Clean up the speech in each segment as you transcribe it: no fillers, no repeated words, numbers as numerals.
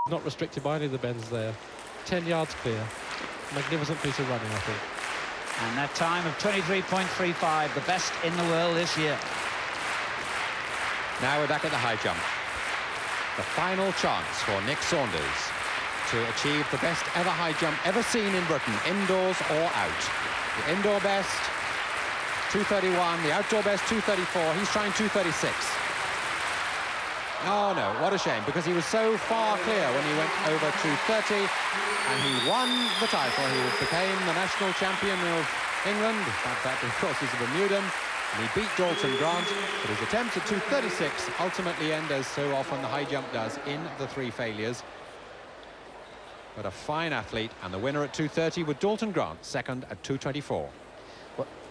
Not restricted by any of the bends there. 10 yards clear. Magnificent piece of running, I think. And that time of 23.35, the best in the world this year. Now we're back at the high jump. The final chance for Nick Saunders to achieve the best ever high jump ever seen in Britain, indoors or out. The indoor best, 2:31, the outdoor best, 2:34. He's trying 2:36. Oh, no, what a shame, because he was so far clear when he went over 2:30, and he won the title. He became the national champion of England. In fact, of course, he's a Bermudan, and he beat Dalton Grant, but his attempts at 2:36 ultimately end, as so often the high jump does, in the three failures. But a fine athlete, and the winner at 2:30 with Dalton Grant, second at 2:24.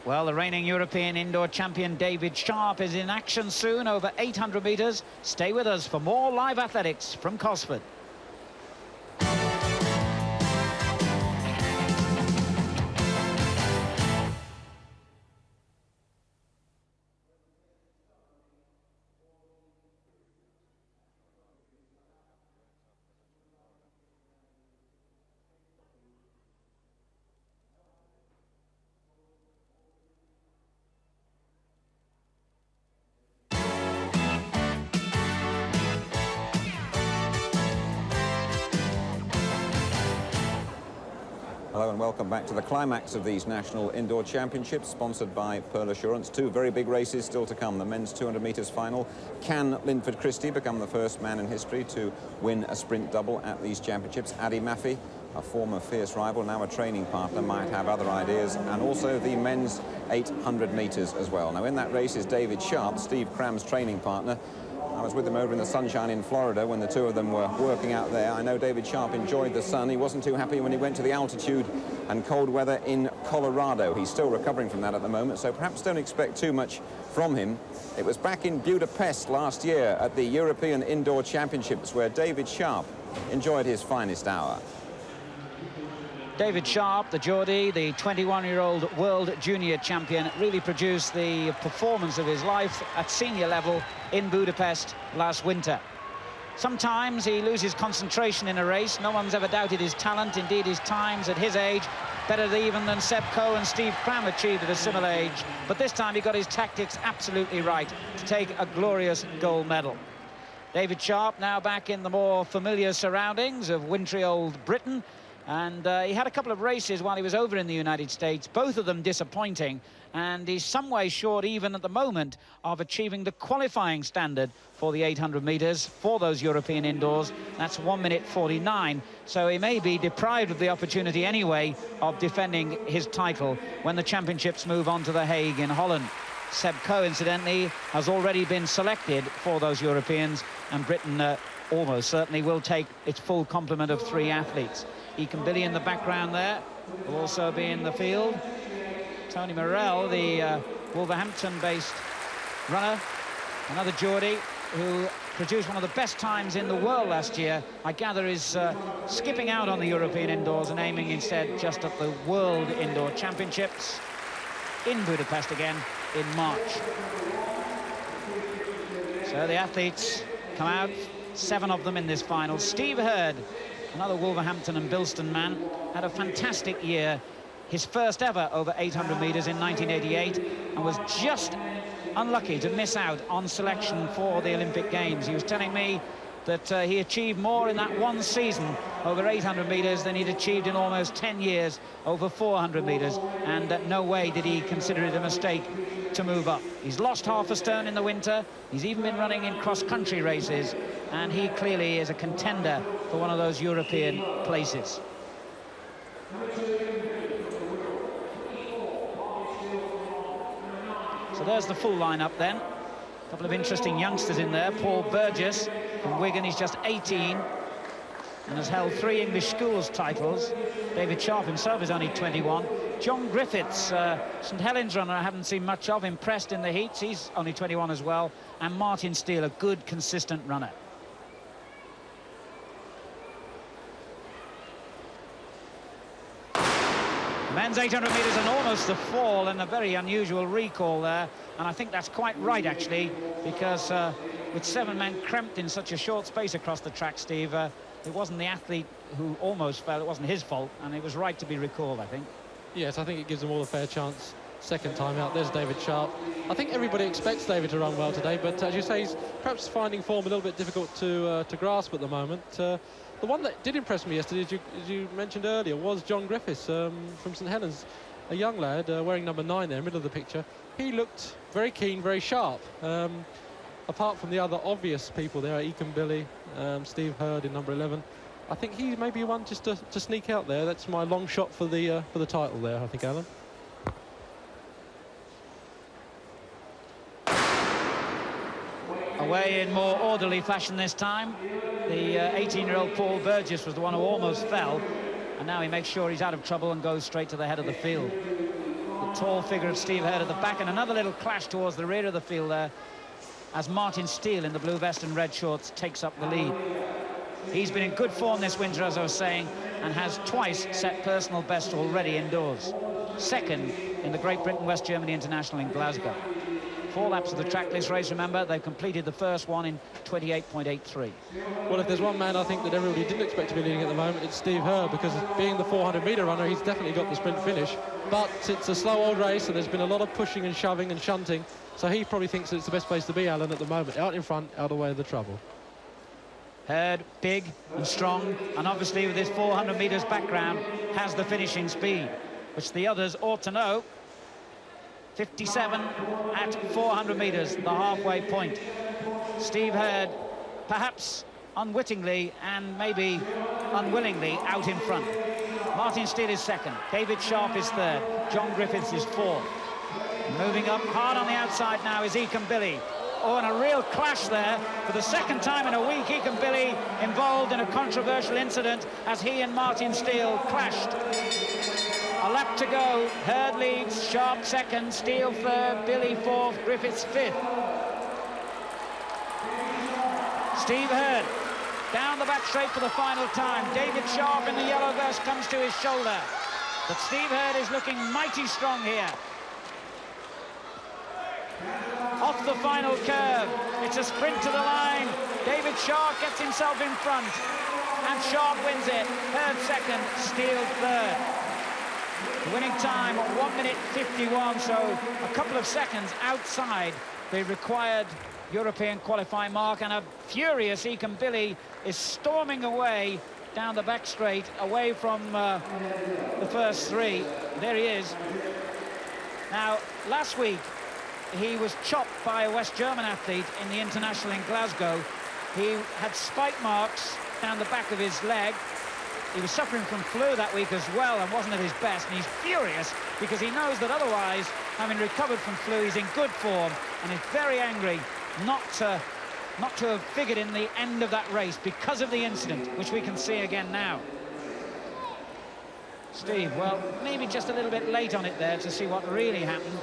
Well, the reigning European indoor champion David Sharp is in action soon over 800 metres. Stay with us for more live athletics from Cosford. Hello and welcome back to the climax of these National Indoor Championships, sponsored by Pearl Assurance. Two very big races still to come. The men's 200 metres final. Can Linford Christie become the first man in history to win a sprint double at these championships? Addy Maffey, a former fierce rival, now a training partner, might have other ideas. And also the men's 800 metres as well. Now in that race is David Sharp, Steve Cram's training partner. I was with him over in the sunshine in Florida when the two of them were working out there. I know David Sharp enjoyed the sun. He wasn't too happy when he went to the altitude and cold weather in Colorado. He's still recovering from that at the moment, so perhaps don't expect too much from him. It was back in Budapest last year at the European Indoor Championships where David Sharp enjoyed his finest hour. David Sharp, the Geordie, the 21-year-old world junior champion, really produced the performance of his life at senior level in Budapest last winter. Sometimes he loses concentration in a race. No one's ever doubted his talent. Indeed, his times at his age better even than Seb Coe and Steve Cram achieved at a similar age. But this time he got his tactics absolutely right to take a glorious gold medal. David Sharp now back in the more familiar surroundings of wintry old Britain. And he had a couple of races while he was over in the United States, both of them disappointing, and he's some way short even at the moment of achieving the qualifying standard for the 800 metres for those European indoors. That's 1:49, so he may be deprived of the opportunity anyway of defending his title when the championships move on to The Hague in Holland. Seb Coe, incidentally, has already been selected for those Europeans, and Britain almost certainly will take its full complement of three athletes. Eakin Billy in the background there will also be in the field. Tony Morell, the Wolverhampton-based runner, another Geordie who produced one of the best times in the world last year, I gather is skipping out on the European indoors and aiming instead just at the World Indoor Championships in Budapest again in March. So the athletes come out, 7 of them in this final. Steve Hurd, another Wolverhampton and Bilston man, had a fantastic year. His first ever over 800 metres in 1988, and was just unlucky to miss out on selection for the Olympic Games. He was telling me that he achieved more in that one season over 800 metres than he'd achieved in almost 10 years over 400 metres, and no way did he consider it a mistake to move up. He's lost half a stone in the winter. He's even been running in cross-country races, and he clearly is a contender for one of those European places. So there's the full lineup then. A couple of interesting youngsters in there. Paul Burgess from Wigan, he's just 18 and has held 3 English schools titles. David Sharp himself is only 21. John Griffiths, St Helens runner, I haven't seen much of, impressed in the heats. He's only 21 as well. And Martin Steele, a good, consistent runner. Men's 800 metres and almost the fall, and a very unusual recall there. And I think that's quite right, actually, because with 7 men cramped in such a short space across the track, Steve, it wasn't the athlete who almost fell, it wasn't his fault, and it was right to be recalled, I think. Yes, I think it gives them all a fair chance. Second time out, there's David Sharp. I think everybody expects David to run well today, but as you say, he's perhaps finding form a little bit difficult to grasp at the moment. The one that did impress me yesterday, as you mentioned earlier, was John Griffiths from St Helens, a young lad wearing number 9 there, middle of the picture. He looked very keen, very sharp. Apart from the other obvious people there, Eakin Billy, Steve Hurd in number 11, I think he may be one just to sneak out there. That's my long shot for the title there, I think, Alan. Away in more orderly fashion this time. The 18-year-old Paul Burgess was the one who almost fell, and now he makes sure he's out of trouble and goes straight to the head of the field. The tall figure of Steve Hurd at the back, and another little clash towards the rear of the field there as Martin Steele in the blue vest and red shorts takes up the lead. He's been in good form this winter, as I was saying, and has twice set personal best already indoors. Second in the Great Britain-West Germany International in Glasgow. 4 laps of the trackless race, remember, they've completed the first one in 28.83. Well, if there's one man I think that everybody didn't expect to be leading at the moment, it's Steve Hurd, because being the 400-metre runner, he's definitely got the sprint finish. But it's a slow old race, and there's been a lot of pushing and shoving and shunting, so he probably thinks it's the best place to be, Alan, at the moment, out in front, out of the way of the trouble. Hurd, big and strong, and obviously with his 400 metres background, has the finishing speed, which the others ought to know. 57 at 400 metres, the halfway point. Steve Hurd, perhaps unwittingly and maybe unwillingly, out in front. Martin Steele is second, David Sharp is third, John Griffiths is fourth. Moving up hard on the outside now is Eakin Billy. Oh, and a real clash there. For the second time in a week, Eakin Billy involved in a controversial incident as he and Martin Steele clashed. A lap to go. Hurd leads, Sharp second, Steele third, Billy fourth, Griffiths fifth. Steve Hurd down the back straight for the final time. David Sharp in the yellow vest comes to his shoulder. But Steve Hurd is looking mighty strong here. Off the final curve, it's a sprint to the line. David Sharp gets himself in front, and Sharp wins it. Hurd second, Steele third. The winning time, 1 minute 51, so a couple of seconds outside the required European qualifying mark, and a furious Eakin Billy is storming away down the back straight, away from the first 3. There he is. Now, last week, he was chopped by a West German athlete in the International in Glasgow. He had spike marks down the back of his leg. He was suffering from flu that week as well and wasn't at his best, and he's furious because he knows that otherwise, having recovered from flu, he's in good form, and is very angry not to have figured in the end of that race because of the incident, which we can see again now. Steve, well, maybe just a little bit late on it there to see what really happened.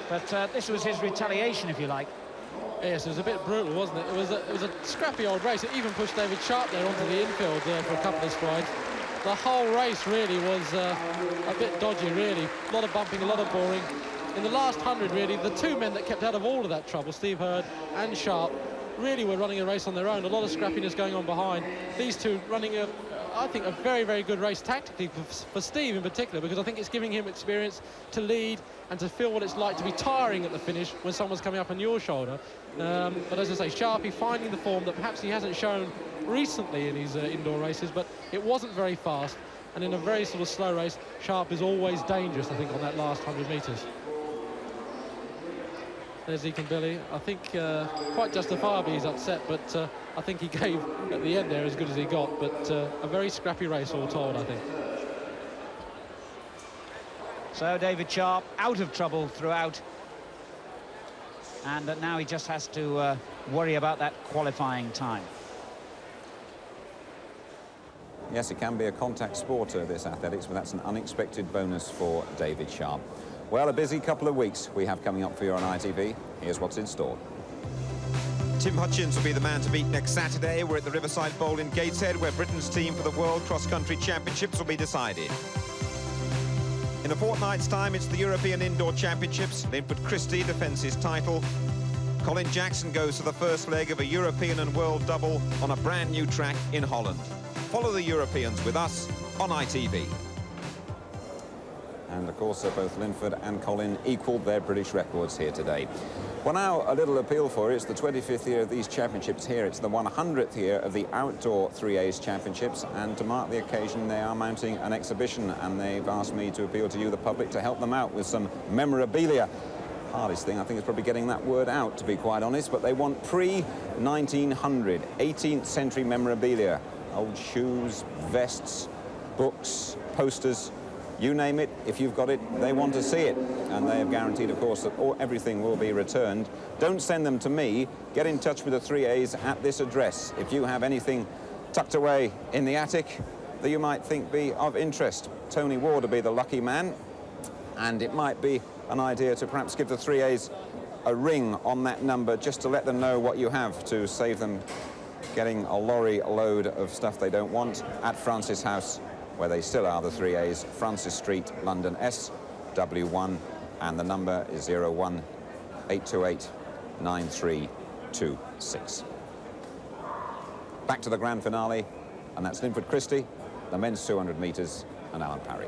But this was his retaliation, if you like. Yes, it was a bit brutal, wasn't it? It was a scrappy old race. It even pushed David Sharp there onto the infield for a couple of strides. The whole race really was a bit dodgy, really. A lot of bumping, a lot of boring. In the last 100, really, the 2 men that kept out of all of that trouble, Steve Hurd and Sharp, really were running a race on their own. A lot of scrappiness going on behind. These two running I think a very, very good race tactically for Steve in particular, because I think it's giving him experience to lead and to feel what it's like to be tiring at the finish when someone's coming up on your shoulder. But as I say, Sharpie finding the form that perhaps he hasn't shown recently in his indoor races, but it wasn't very fast. And in a very sort of slow race, Sharp is always dangerous, I think, on that last 100 metres. There's Eakin Billy. I think quite justifiably he's upset, but I think he gave at the end there as good as he got. But a very scrappy race all told, I think. So David Sharp out of trouble throughout, and now he just has to worry about that qualifying time. Yes, it can be a contact sport, this athletics, but that's an unexpected bonus for David Sharp. Well, a busy couple of weeks we have coming up for you on ITV. Here's what's in store. Tim Hutchins will be the man to beat next Saturday. We're at the Riverside Bowl in Gateshead, where Britain's team for the World Cross Country Championships will be decided. In a fortnight's time, it's the European Indoor Championships. Linford Christie defends his title. Colin Jackson goes to the first leg of a European and World double on a brand new track in Holland. follow the Europeans with us on ITV. And of course, both Linford and Colin equalled their British records here today. Well, now a little appeal for you. It's the 25th year of these championships here. It's the 100th year of the outdoor 3As championships, and to mark the occasion they are mounting an exhibition, and they've asked me to appeal to you, the public, to help them out with some memorabilia. Hardest thing I think is probably getting that word out, to be quite honest, but they want pre-1900 18th century memorabilia. Old shoes, vests, books, posters, you name it. If you've got it, they want to see it, and they have guaranteed, of course, that everything will be returned. Don't send them to me. Get in touch with the 3As at this address if you have anything tucked away in the attic that you might think be of interest. Tony Ward will be the lucky man, and it might be an idea to perhaps give the 3As a ring on that number just to let them know what you have, to save them getting a lorry load of stuff they don't want at Francis House, where they still are, the 3As, Francis Street, London, SW1, and the number is 018289326. Back to the grand finale, and that's Linford Christie, the men's 200 metres, and Alan Parry.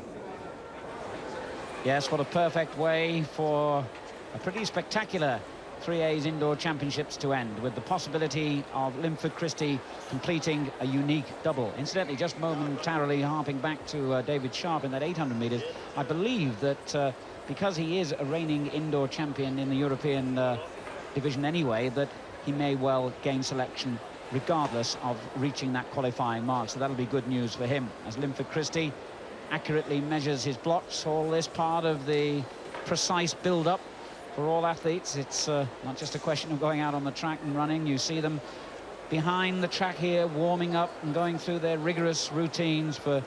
Yes, what a perfect way for a pretty spectacular 3A's indoor championships to end, with the possibility of Linford Christie completing a unique double. Incidentally, just momentarily harping back to David Sharp in that 800 metres, I believe that because he is a reigning indoor champion in the European division anyway, that he may well gain selection regardless of reaching that qualifying mark. So that'll be good news for him, as Linford Christie accurately measures his blocks. All this part of the precise build-up for all athletes. It's not just a question of going out on the track and running. You see them behind the track here, warming up and going through their rigorous routines for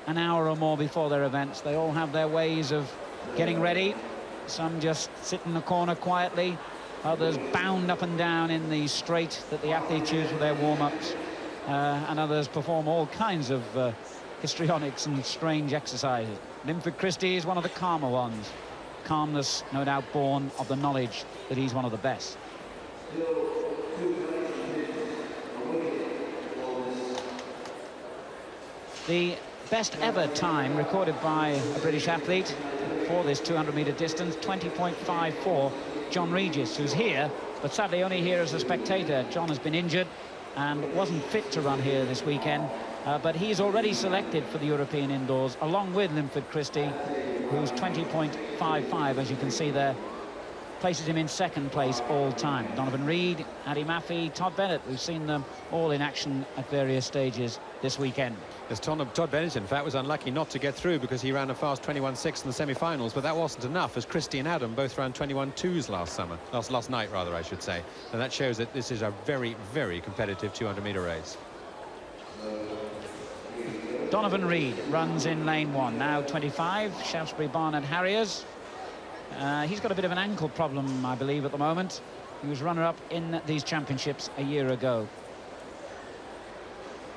an hour or more before their events. They all have their ways of getting ready. Some just sit in the corner quietly, others bound up and down in the straight that the athletes use for their warm-ups, and others perform all kinds of histrionics and strange exercises. Linford Christie is one of the calmer ones. Calmness, no doubt, born of the knowledge that he's one of the best. The best ever time recorded by a British athlete for this 200-metre distance, 20.54, John Regis, who's here, but sadly only here as a spectator. John has been injured and wasn't fit to run here this weekend, but he's already selected for the European indoors, along with Linford Christie, who's 20.55, as you can see there, places him in second place all time. Donovan Reid, Adi Maffei, Todd Bennett, we've seen them all in action at various stages this weekend. As Todd Bennett, in fact, was unlucky not to get through because he ran a fast 21.6 in the semi-finals, but that wasn't enough, as Christie and Adam both ran 21.2s last night, rather, I should say. And that shows that this is a very, very competitive 200-metre race. Donovan Reid runs in lane 1, now 25, Shaftesbury Barnard Harriers. He's got a bit of an ankle problem, I believe, at the moment. He was runner-up in these championships a year ago.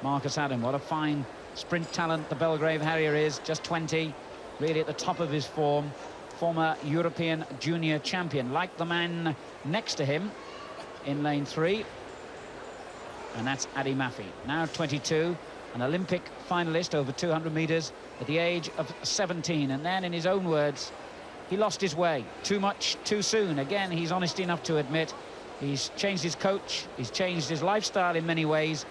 Marcus Adam, what a fine sprint talent the Belgrave Harrier is, just 20, really at the top of his form. Former European junior champion, like the man next to him in lane 3. And that's Adi Maffei, now 22. An Olympic finalist over 200 metres at the age of 17. And then, in his own words, he lost his way too much too soon. Again, he's honest enough to admit he's changed his coach, he's changed his lifestyle in many ways,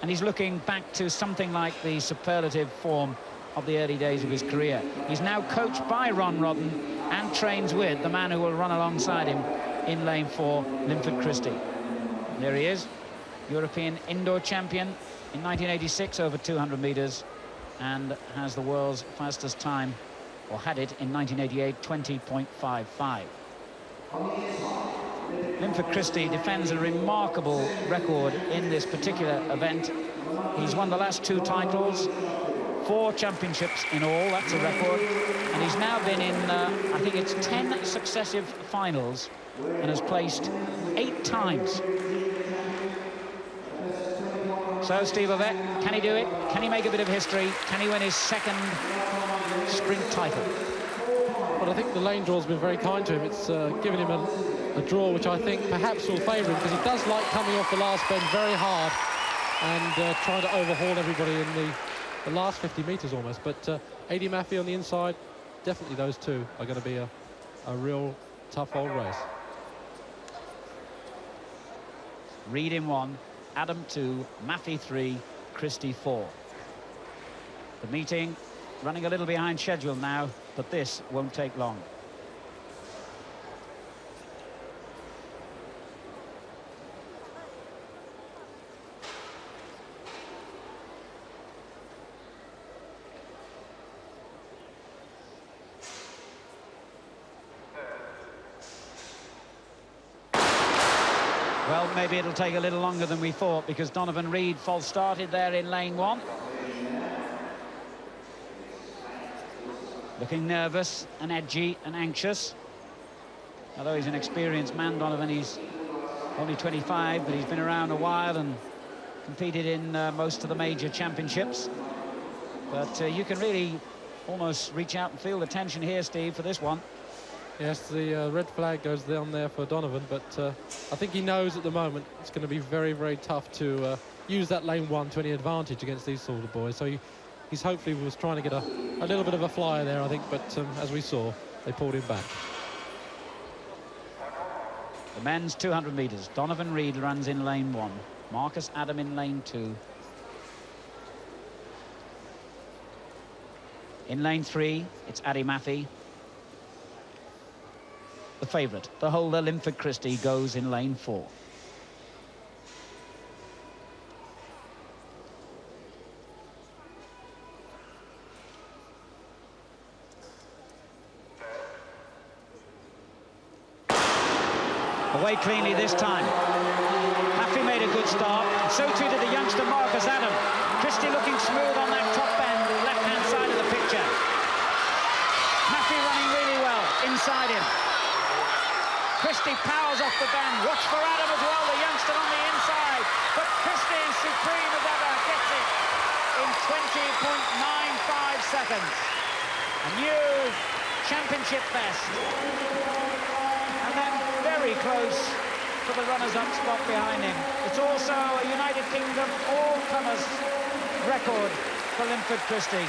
and he's looking back to something like the superlative form of the early days of his career. He's now coached by Ron Rodden and trains with the man who will run alongside him in lane 4, Linford Christie. There he is, European indoor champion in 1986 over 200 metres, and has the world's fastest time, or had it in 1988, 20.55. Linford Christie defends a remarkable record in this particular event. He's won the last 2 titles, 4 championships in all, that's a record, and he's now been in, I think it's 10 successive finals, and has placed 8 times. So, Steve Ovett, can he do it? Can he make a bit of history? Can he win his second sprint title? Well, I think the lane draw's been very kind to him. It's given him a draw which I think perhaps will favour him, because he does like coming off the last bend very hard and trying to overhaul everybody in the last 50 metres almost. But Adi Mafi on the inside, definitely those two are going to be a real tough old race. Reid in 1, Adam 2, Mafi 3, Christie 4. The meeting running a little behind schedule now, but this won't take long. Well, maybe it'll take a little longer than we thought, because Donovan Reid false started there in lane 1. Looking nervous and edgy and anxious. Although he's an experienced man, Donovan, he's only 25, but he's been around a while and competed in most of the major championships. But you can really almost reach out and feel the tension here, Steve, for this one. Yes, the red flag goes down there for Donovan, but I think he knows at the moment it's going to be very, very tough to use that lane 1 to any advantage against these sort of boys. So he's hopefully was trying to get a little bit of a flyer there, I think, but as we saw, they pulled him back. The men's 200 metres. Donovan Reid runs in lane 1. Marcus Adam in lane 2. In lane 3, it's Adi Mafi. The favourite, the holder, Linford Christie, goes in lane 4. Away cleanly this time. Mafi made a good start. So too did the youngster Marcus Adam. Christie looking smooth on that top end, left-hand side of the picture. Mafi running really well inside him. Christie powers off the bend. Watch for Adam as well, the youngster on the inside. But Christie, supreme as ever, gets it in 20.95 seconds. A new championship best. And then very close to the runners-up spot behind him. It's also a United Kingdom all-comers record for Linford Christie.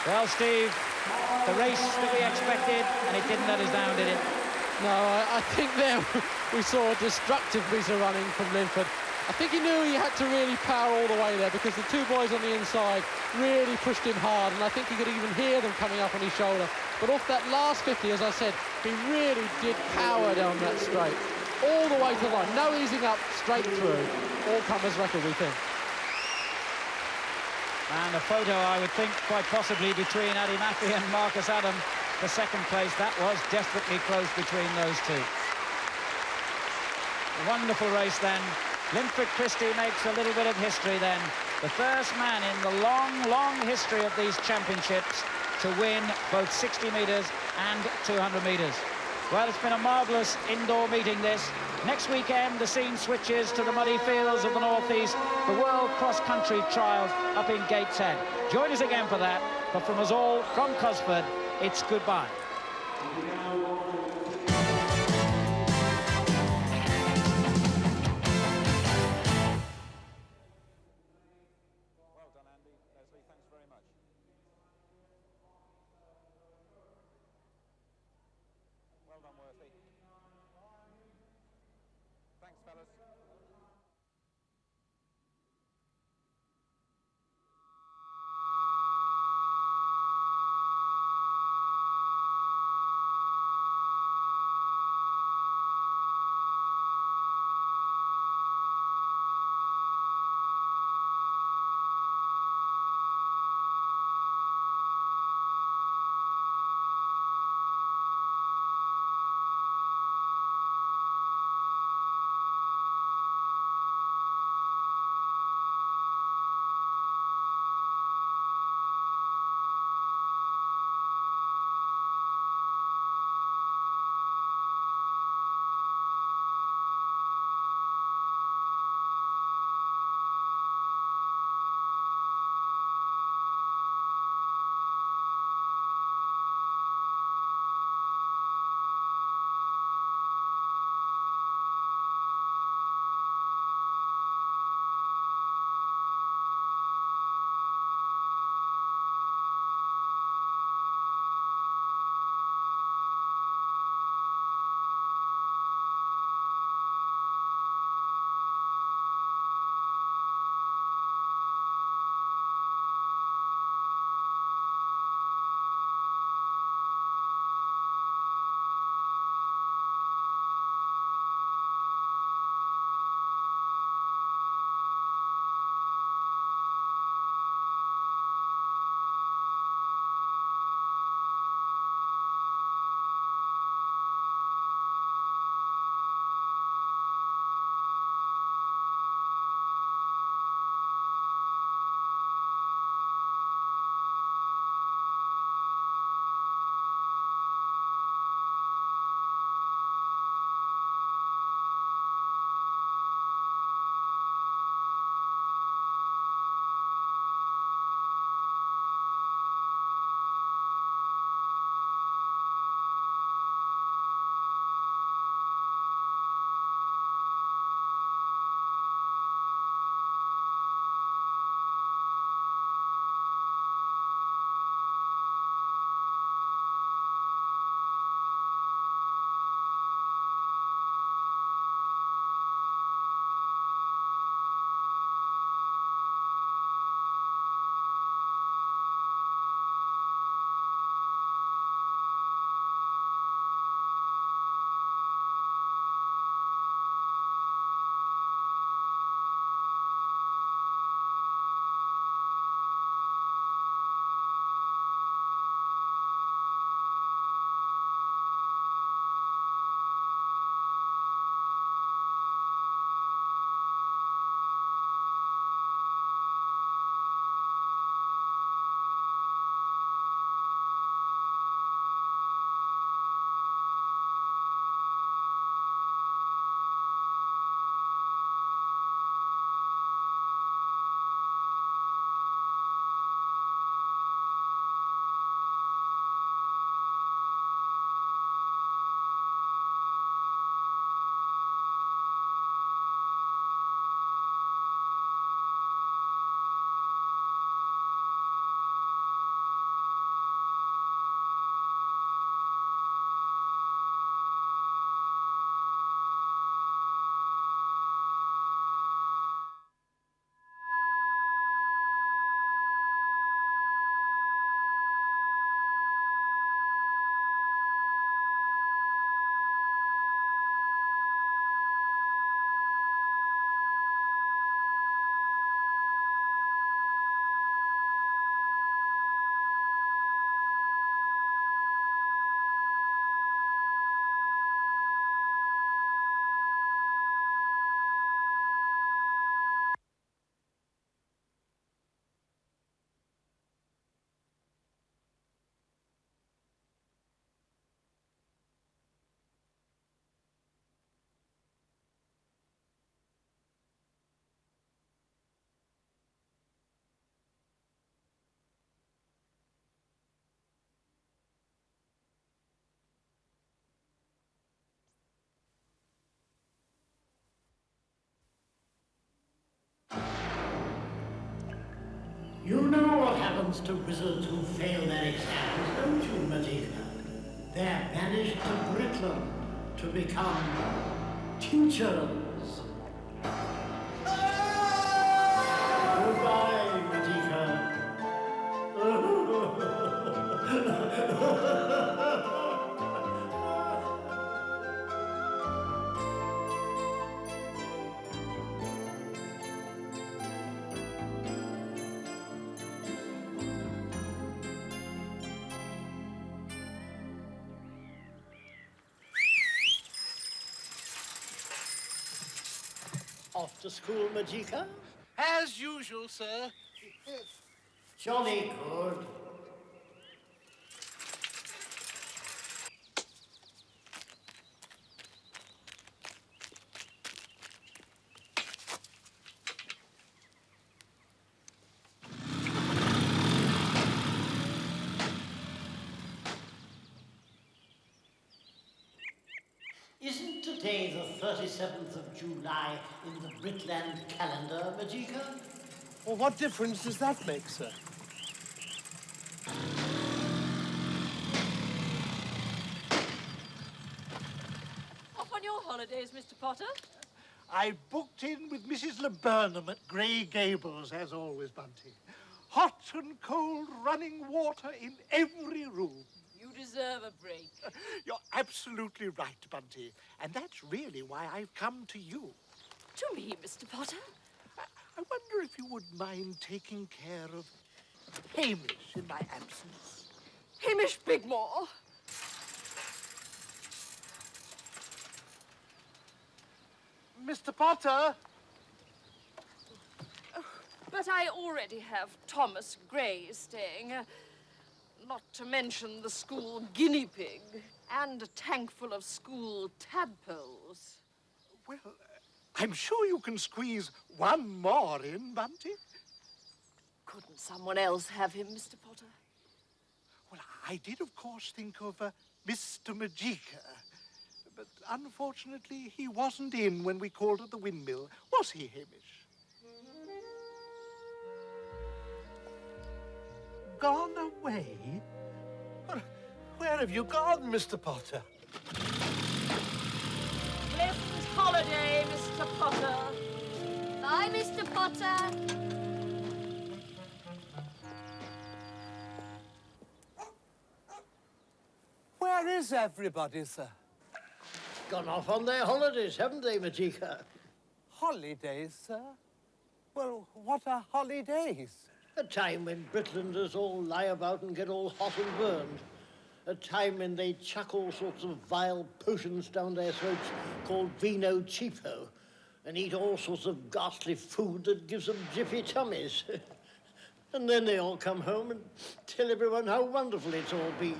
Well, Steve, the race that we expected, and it didn't let us down, did it? No, I think there we saw a destructive piece of running from Linford. I think he knew he had to really power all the way there, because the two boys on the inside really pushed him hard, and I think he could even hear them coming up on his shoulder. But off that last 50, as I said, he really did power down that straight, all the way to the line. No easing up, straight through. All-comers record, we think. And a photo, I would think, quite possibly between Adi Mafi and Marcus Adam for second place. That was desperately close between those two. A wonderful race then. Linford Christie makes a little bit of history then. The first man in the long, long history of these championships to win both 60 metres and 200 metres. Well, it's been a marvellous indoor meeting, this. Next weekend, the scene switches to the muddy fields of the northeast, the World Cross Country Trials up in Gateshead. Join us again for that, but from us all, from Cosford, it's goodbye. Well done, Andy. Leslie, thanks very much. Well done, Worthy. Thanks, fellas. You know what happens to wizards who fail their exams, don't you, Majika? They're banished to Britland to become teachers. Goodbye, Majika. Off to school, Majika? As usual, sir. Jolly good. Isn't today the 37th of July in the Britland calendar, Majika? Well, what difference does that make, sir? Off on your holidays, Mr. Potter? I booked in with Mrs. Laburnham at Grey Gables, as always, Bunty. Hot and cold running water in every room. You deserve a break. You're absolutely right, Bunty. And that's really why I've come to you. To me, Mr. Potter? I wonder if you would mind taking care of Hamish in my absence. Hamish Bigmore? Mr. Potter! Oh, but I already have Thomas Gray staying. Not to mention the school guinea pig and a tank full of school tadpoles. Well, I'm sure you can squeeze one more in, Bunty. Couldn't someone else have him, Mr. Potter? Well, I did, of course, think of Mr. Majika. But unfortunately, he wasn't in when we called at the windmill. Was he, Hamish? Gone away? Where have you gone, Mr. Potter? Pleasant holiday, Mr. Potter. Bye, Mr. Potter. Where is everybody, sir? Gone off on their holidays, haven't they, Majika? Holidays, sir? Well, what are holidays? A time when Britlanders all lie about and get all hot and burned. A time when they chuck all sorts of vile potions down their throats called vino cheapo and eat all sorts of ghastly food that gives them jiffy tummies. And then they all come home and tell everyone how wonderful it's all been.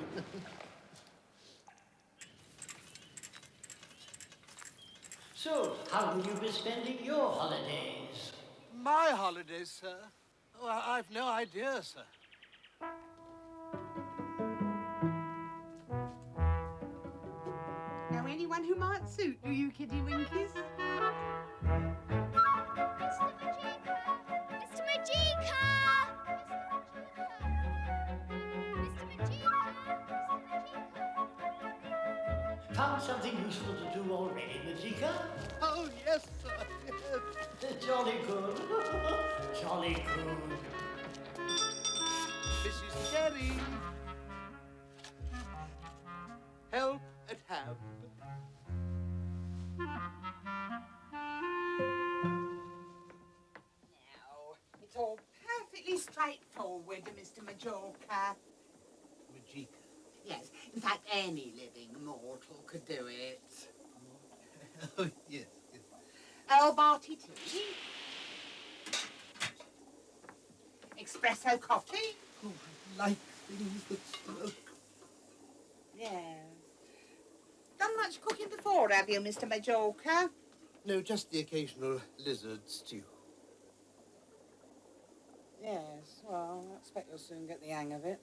So, how will you be spending your holidays? My holidays, sir? Well, I've no idea, sir. Know anyone who might suit you, Kiddie Winkies? Mr. Majika! Found something useful to do already, Majika? Oh, yes, sir. Yes. Jolly good. Jolly good. Mrs. Cherry. Help at hand. No, it's all perfectly straightforward, Mr. Majorca. Majika. Yes, in fact, any living mortal could do it. Oh, yes, yes. Barty tea. Espresso coffee. Oh, I like things that smoke. Yes. Done much cooking before, have you, Mr. Majorca? No, just the occasional lizard stew. Yes, well, I expect you'll soon get the hang of it.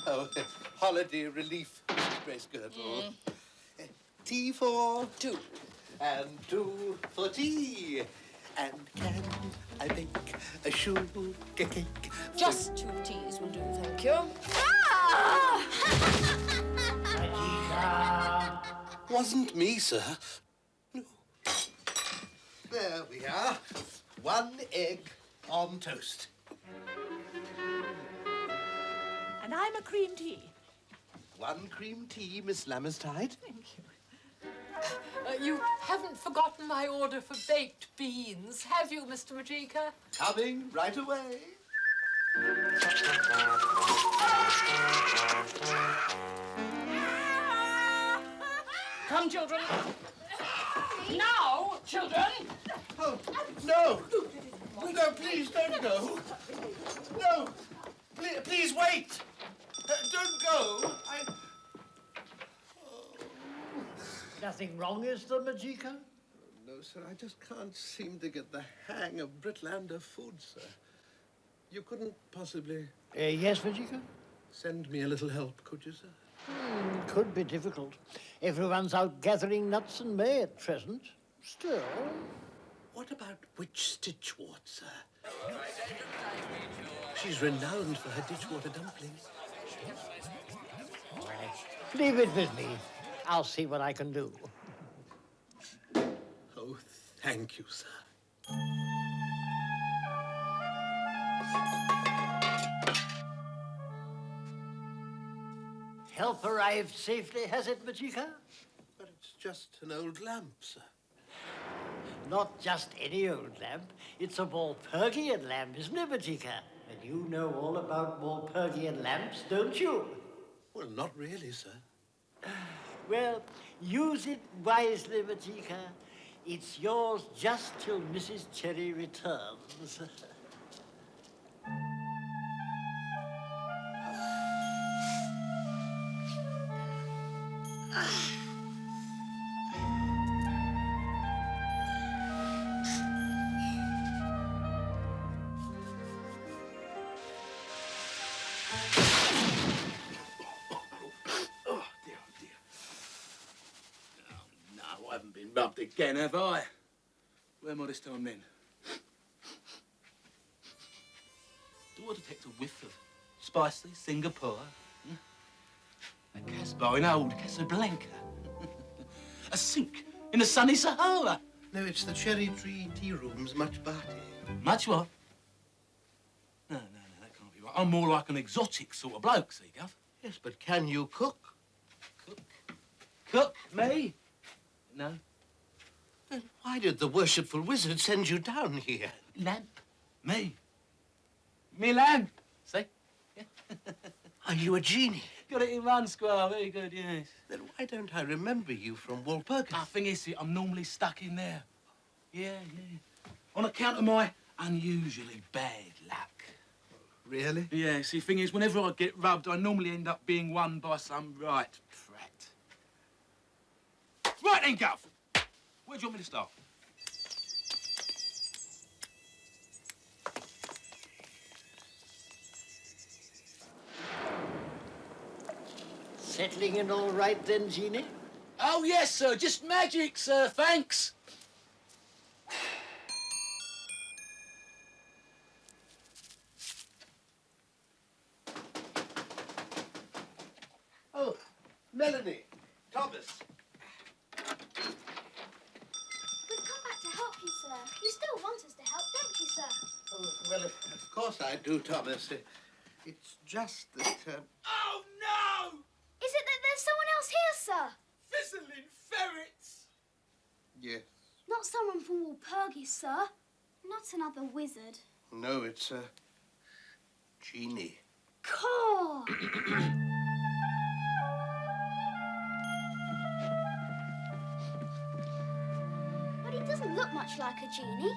Oh, holiday relief, Mrs. Grace Girdle. Tea for two, and two for tea, And can I bake a sugar cake? Just 2 teas will do, thank you. Wasn't me, sir. No. There we are. 1 egg on toast. And I'm a cream tea. 1 cream tea, Miss Lammerstide. Thank you. You haven't forgotten my order for baked beans, have you, Mr. Majika? Coming right away. Come, children. Now, children. Oh, no! No, please, don't go. No! Please wait! Don't go! Nothing wrong, is there, Majika? No, sir, I just can't seem to get the hang of Britlander food, sir. You couldn't possibly... Yes, Majika? Send me a little help, could you, sir? Could be difficult. Everyone's out gathering nuts and may at present. Still... What about Witch Stitchwort, sir? She's renowned for her ditchwater dumplings. Leave it with me. I'll see what I can do. Oh, thank you, sir. Help arrived safely, has it, Majika? But it's just an old lamp, sir. Not just any old lamp. It's a Walpurgian lamp, isn't it, Majika? And you know all about Walpurgian lamps, don't you? Well, not really, sir. Well, use it wisely, Majika. It's yours just till Mrs. Cherry returns. I haven't been rubbed again, have I? Where am I this time, then? Do I detect a whiff of spicy Singapore? A Casbah in old Casablanca? A sink in the sunny Sahara? No, it's the cherry tree tea rooms, much party. Much what? No, that can't be right. I'm more like an exotic sort of bloke, see, Gov? Yes, but can you cook? Cook? Me? No. Then why did the worshipful wizard send you down here? Lamp? Me? Me lamp? See? Yeah. Are you a genie? Got it in one, Squire. Very good, yes. Then why don't I remember you from Walpurgis? I think it's it. I'm normally stuck in there. Yeah. On account of my unusually bad luck. Really? Yeah, see, thing is, whenever I get rubbed, I normally end up being won by some right prat. Right then, Gov. Where do you want me to start? Settling in all right then, Jeannie? Oh, yes, sir. Just magic, sir. Thanks. Oh, Melanie, Thomas. We've come back to help you, sir. You still want us to help, don't you, sir? Oh, well, of course I do, Thomas. It's just that... Oh, no! Is it that there's someone else here, sir? Fizzling ferrets! Yes. Not someone from Walpurgis, sir. Not another wizard. No, it's a genie. Caw! But he doesn't look much like a genie.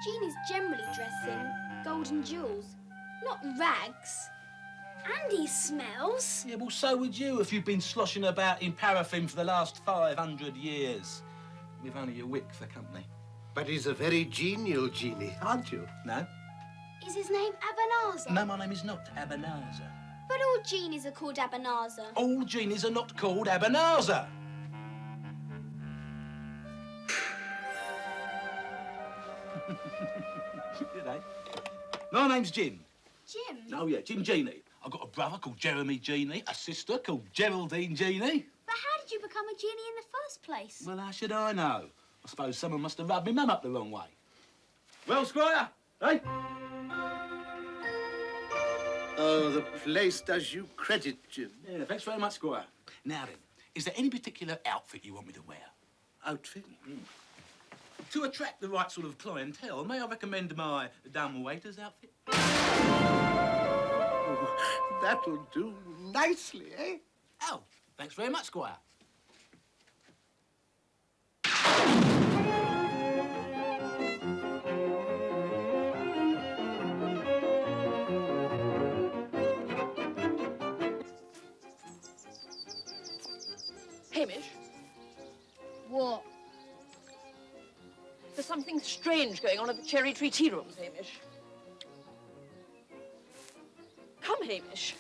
Genies generally dress in golden jewels, not rags. And he smells. Yeah, well, so would you if you've been sloshing about in paraffin for the last 500 years. With only a wick for company. But he's a very genial genie, aren't you? No? Is his name Abanazar? No, my name is not Abanazar. But all genies are called Abanazar. All genies are not called Abanazar. G'day. My name's Jim. Jim? Oh, yeah, Jim Genie. I've got a brother called Jeremy Genie, a sister called Geraldine Genie. But how did you become a genie in the first place? Well, how should I know? I suppose someone must have rubbed me mum up the wrong way. Well, Squire, eh? Oh, the place does you credit, Jim. Yeah, thanks very much, Squire. Now then, is there any particular outfit you want me to wear? Outfit? To attract the right sort of clientele, may I recommend my dumb waiter's outfit? Oh, that'll do nicely, eh? Oh, thanks very much, Squire. Hamish, What? there's something strange going on at the Cherry Tree Tea Rooms, Hamish. Come, Hamish.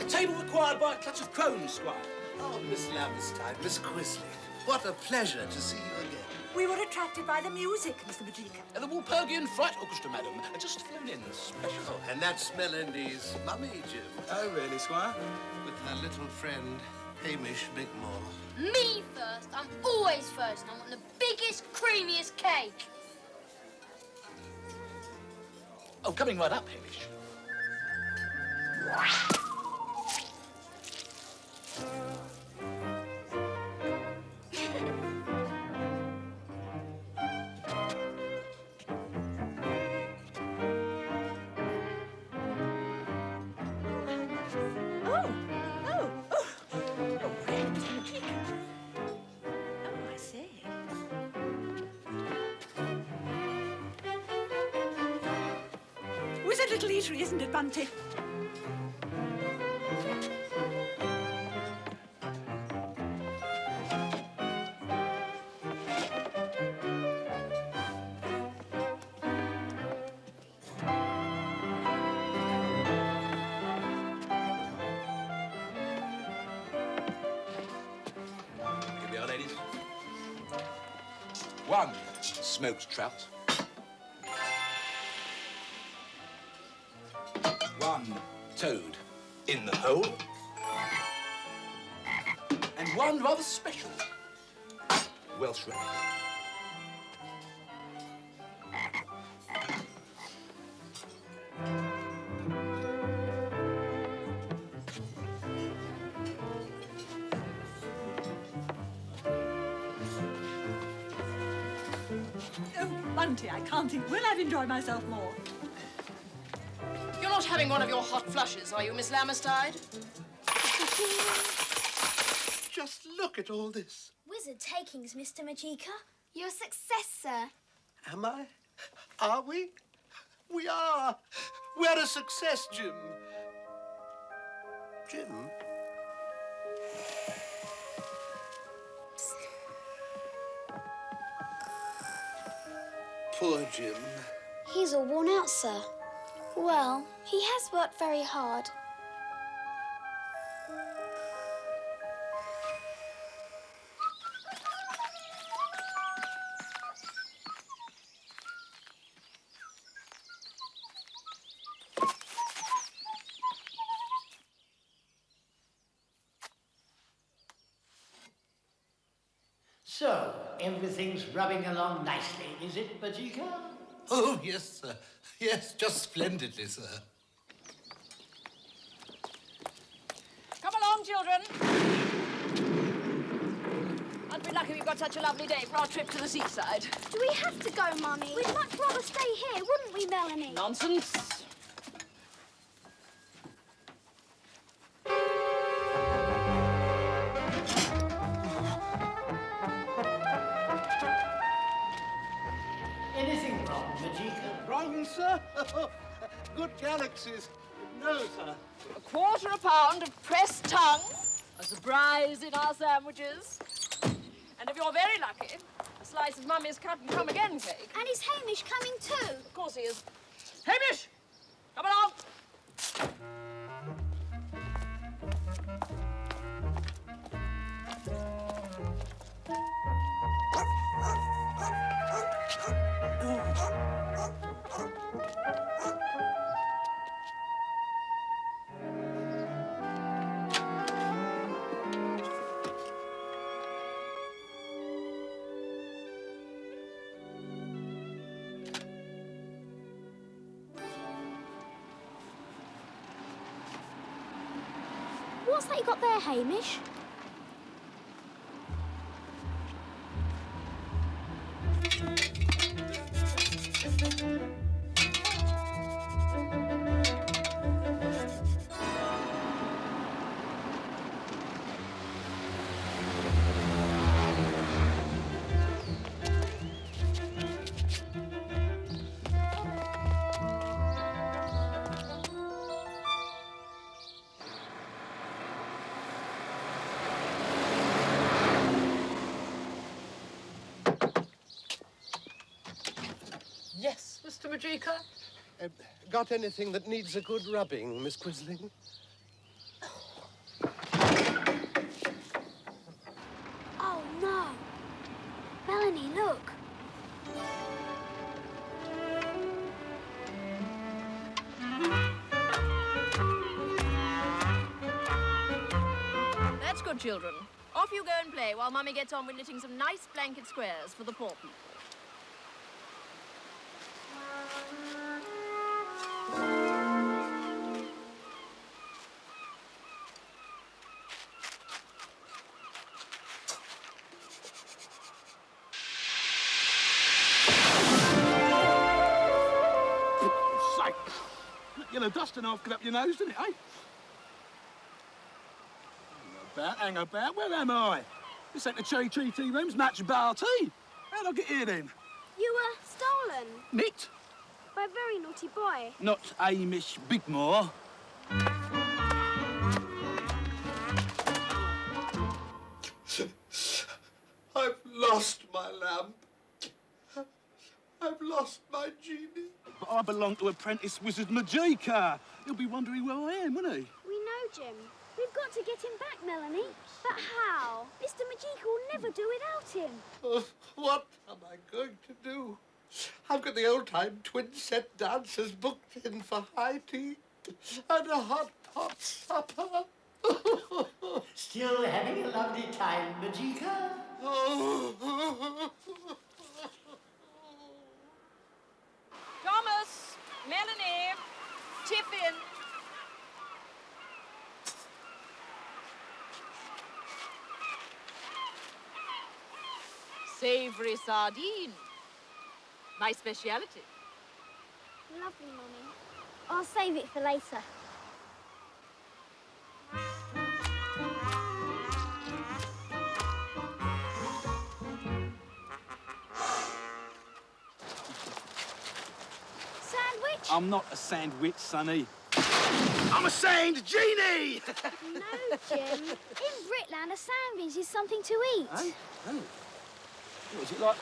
A table required by a clutch of crones, Squire. Oh, Miss Lammerstein, Miss Quisley, what a pleasure to see you again. We were attracted by the music, Mr. Majika. The Walpurgian Fright Orchestra, madam. Just flown in special. Oh, and that's Melody's mummy, Jim. Oh, really, Squire? With her little friend, Hamish Bigmore. Me first. I'm always first, and I want the biggest, creamiest cake. Oh, coming right up, Hamish. Wizard little eatery, isn't it, Bunty? Here we are, ladies. One smoked trout. One toad in the hole. And one rather special Welsh rabbit. Oh, Bunty, I can't think when I've enjoyed myself more. You're not having one of your hot flushes, are you, Miss Lammerstein? Just look at all this. Wizard takings, Mr. Majika. You're a success, sir. Am I? Are we? We are. We're a success, Jim. Jim? Poor Jim. He's all worn out, sir. Well, he has worked very hard. So, everything's rubbing along nicely, is it, Majika? Oh, yes, sir. Yes, just splendidly, sir. Come along, children. Aren't we lucky we've got such a lovely day for our trip to the seaside? Do we have to go, Mummy? We'd much rather stay here, wouldn't we, Melanie? Nonsense. Majika? Wrong, sir. Good galaxies. No, sir. A £1/4 of pressed tongue, a surprise in our sandwiches. And if you're very lucky, a slice of Mummy's cut and come again cake. And is Hamish coming too? Of course he is. Hamish! Come along! What's that you got there, Hamish? Yes, Mr. Majika? Got anything that needs a good rubbing, Miss Quisling? Oh, no. Melanie, look. That's good, children. Off you go and play while Mummy gets on with knitting some nice blanket squares for the poor people. Yellow dust and half get up your nose, didn't it, eh? Hang about, where am I? This ain't the Cherry Tree Tea Rooms, match bar tea. How'd I get here then? You were stolen Nicked? by a very naughty boy. Not Hamish Bigmore. I've lost my lamp. I've lost my genie. But I belong to apprentice wizard Majika. He'll be wondering where I am, won't he? We know, Jim. We've got to get him back, Melanie. But how? Mr. Majika will never do without him. What am I going to do? I've got the old-time twin-set dancers booked in for high tea and a hot pot supper. Still having a lovely time, Majika? Thomas, Melanie, Tiffin. Savoury sardine. My speciality. Lovely, Mummy. I'll save it for later. Sandwich? I'm not a sandwich, Sonny. I'm a sand genie! No, Jim. In Britland, a sandwich is something to eat. Eh? Oh. What, is it like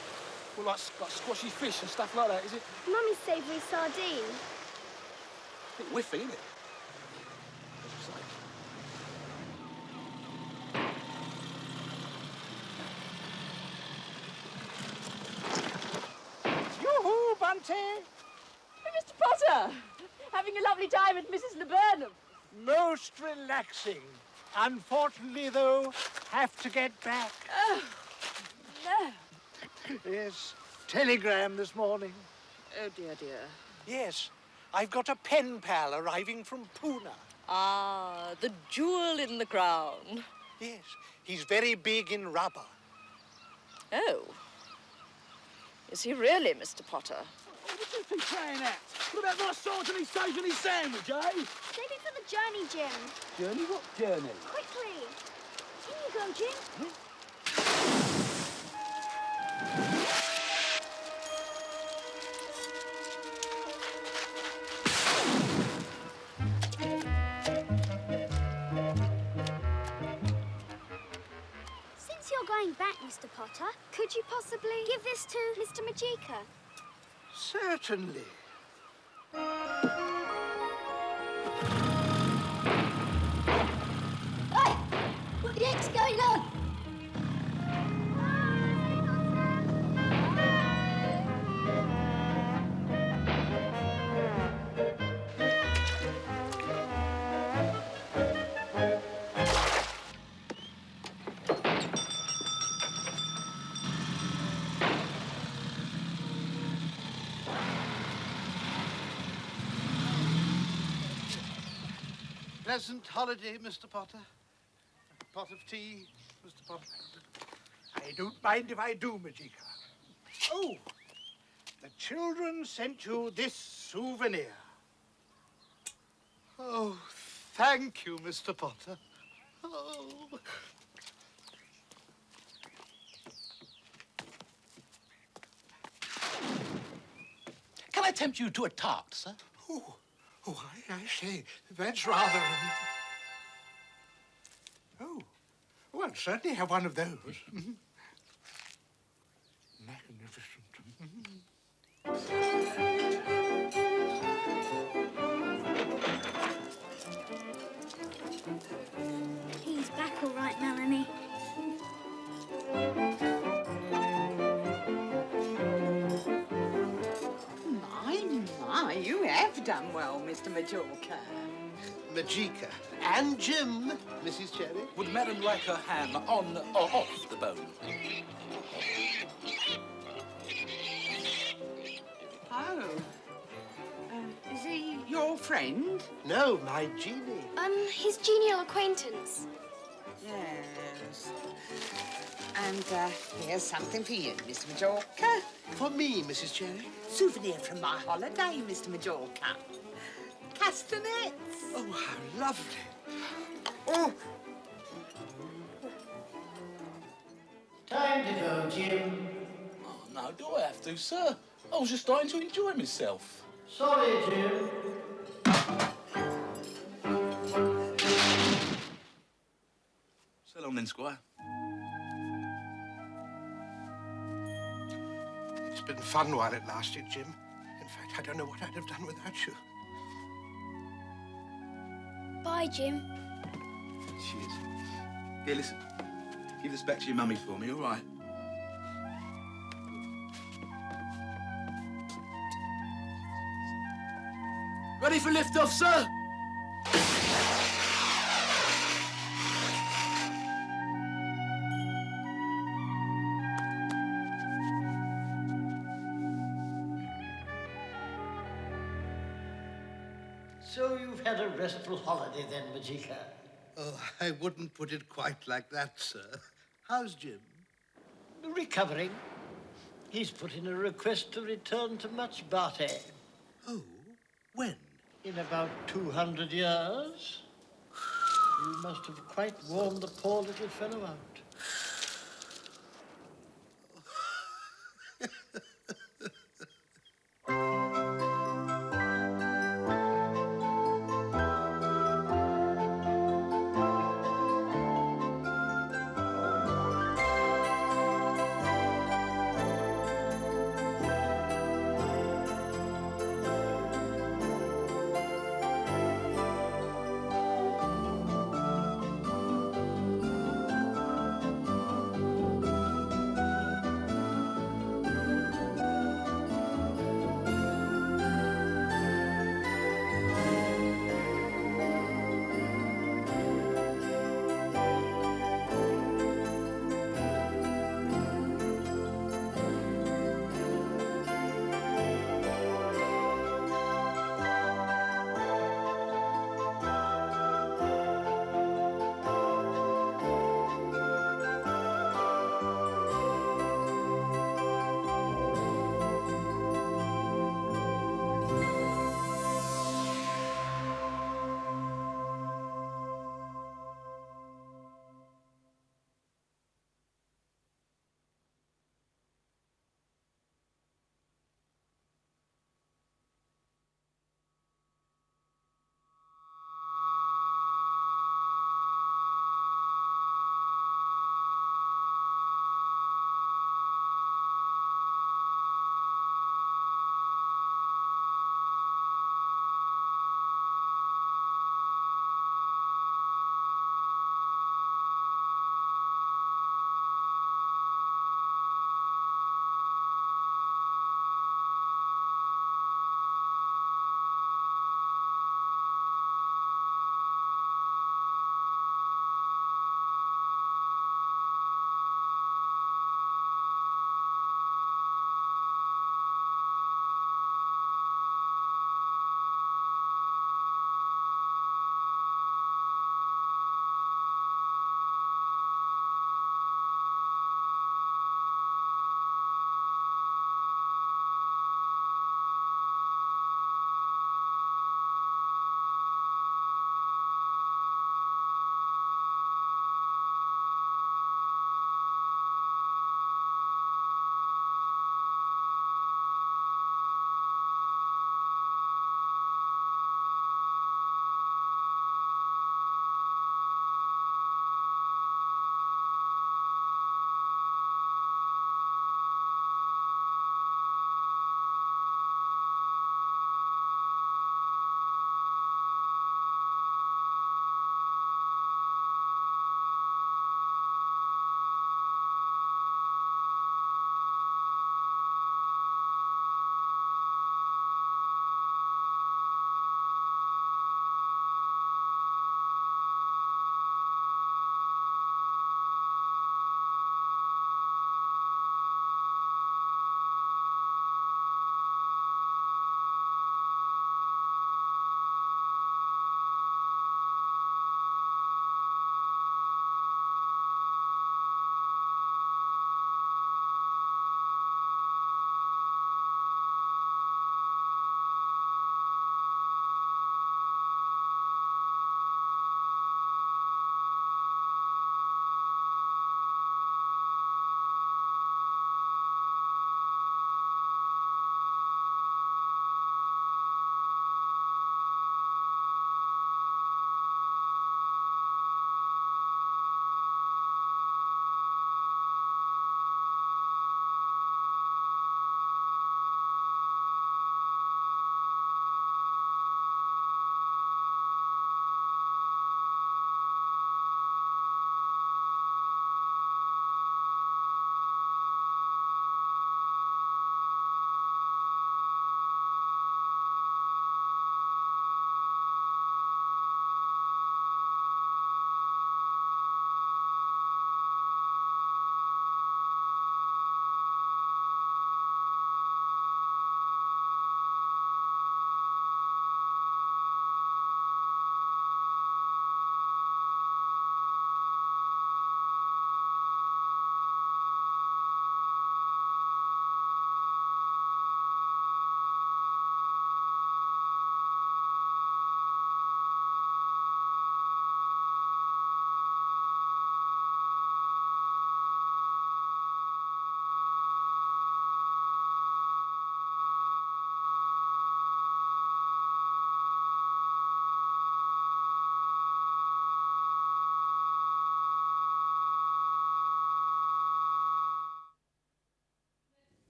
squashy fish and stuff like that, is it? Mummy's savoury sardine. A bit whiffy, isn't it? Yoo-hoo, Bunty! Hey, Mr. Potter, having a lovely time at Mrs. Laburnham. Most relaxing. Unfortunately, though, have to get back. Oh, no. Yes, telegram this morning. Oh, dear, dear. Yes, I've got a pen pal arriving from Pune. Ah, the jewel in the crown. Yes, he's very big in rubber. Oh. Is he really, Mr. Potter? What do you think playing at? What about my sword and his safe and his sandwich, eh? Save it for the journey, Jim. Journey? What journey? Quickly. In you go, Jim. Mr. Potter. Could you possibly give this to Mr. Majika? Certainly. Hey! What the heck's going on? Pleasant holiday, Mr. Potter. A pot of tea, Mr. Potter. I don't mind if I do, Majika. Oh, the children sent you this souvenir. Oh, thank you, Mr. Potter. Oh. Can I tempt you to a tart, sir? Oh, I say, that's rather... Oh, well, I'll certainly have one of those. Magnificent. He's back all right, Melanie. My, you have done well, Mr. Majorca. Majika and Jim, Mrs. Cherry. Would Madam like her ham on or off the bone? Oh. Is he your friend? No, my genie. His genial acquaintance. Yes. And here's something for you, Mr. Majorca. For me, Mrs. Cherry. Souvenir from my holiday, Mr. Majorca. Castanets. Oh, how lovely. Oh. Time to go, Jim. Oh, no, do I have to, sir? I was just starting to enjoy myself. Sorry, Jim. So long then, Squire. It's been fun while it lasted, Jim. In fact, I don't know what I'd have done without you. Bye, Jim. Cheers. Here, listen. Give this back to your mummy for me, all right? Ready for liftoff, sir? So you've had a restful holiday then, Majika? Oh, I wouldn't put it quite like that, sir. How's Jim? Recovering. He's put in a request to return to Machbate. Oh, when? In about 200 years. You must have quite worn the poor little fellow out.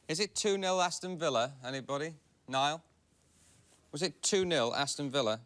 Is it 2-0 Aston Villa? Anybody? Niall? Was it 2-0 Aston Villa?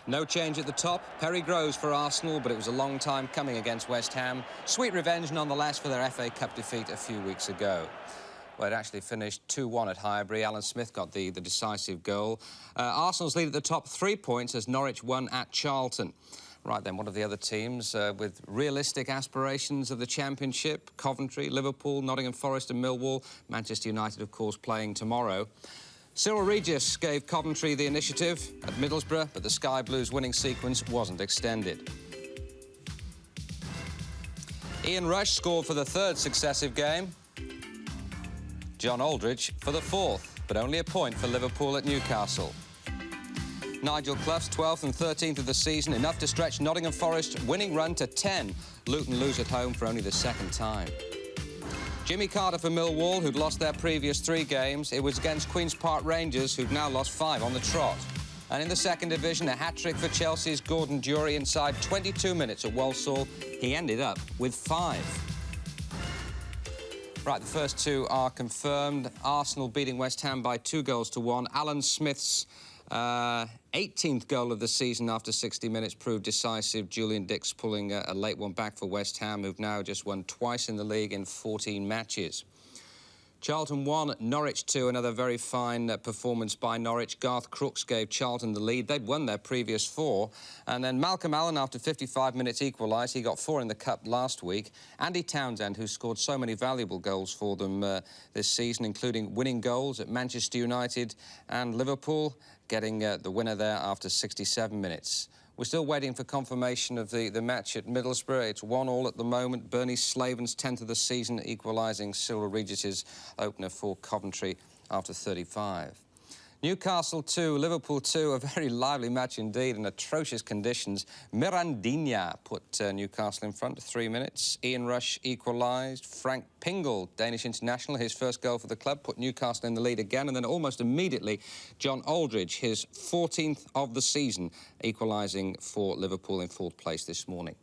No change at the top. Perry Groves for Arsenal, but it was a long time coming against West Ham. Sweet revenge, nonetheless, for their FA Cup defeat a few weeks ago. Well, it actually finished 2-1 at Highbury. Alan Smith got the decisive goal. Arsenal's lead at the top, 3 points, as Norwich won at Charlton. Right then, one of the other teams with realistic aspirations of the Championship: Coventry, Liverpool, Nottingham Forest and Millwall. Manchester United, of course, playing tomorrow. Cyril Regis gave Coventry the initiative at Middlesbrough, but the Sky Blues' winning sequence wasn't extended. Ian Rush scored for the 3rd successive game. John Aldridge for the 4th, but only a point for Liverpool at Newcastle. Nigel Clough's 12th and 13th of the season, enough to stretch Nottingham Forest's winning run to 10. Luton lose at home for only the 2nd time. Jimmy Carter for Millwall, who'd lost their previous 3 games. It was against Queen's Park Rangers, who've now lost 5 on the trot. And in the 2nd division, a hat-trick for Chelsea's Gordon Durie inside 22 minutes at Walsall. He ended up with 5. Right, the first 2 are confirmed. Arsenal beating West Ham by 2-1. Alan Smith's 18th goal of the season after 60 minutes proved decisive. Julian Dix pulling a late one back for West Ham, who've now just won twice in the league in 14 matches. Charlton 1, Norwich 2, another very fine performance by Norwich. Garth Crooks gave Charlton the lead. They'd won their previous 4. And then Malcolm Allen, after 55 minutes, equalised. He got 4 in the Cup last week. Andy Townsend, who scored so many valuable goals for them this season, including winning goals at Manchester United and Liverpool, getting the winner there after 67 minutes. We're still waiting for confirmation of the match at Middlesbrough. It's 1-1 at the moment. Bernie Slaven's 10th of the season, equalising Cyril Regis's opener for Coventry after 35. Newcastle 2, Liverpool 2, a very lively match indeed in atrocious conditions. Mirandinha put Newcastle in front 3 minutes. Ian Rush equalised. Frank Pingle, Danish international, his first goal for the club, put Newcastle in the lead again. And then almost immediately, John Aldridge, his 14th of the season, equalising for Liverpool in 4th place this morning.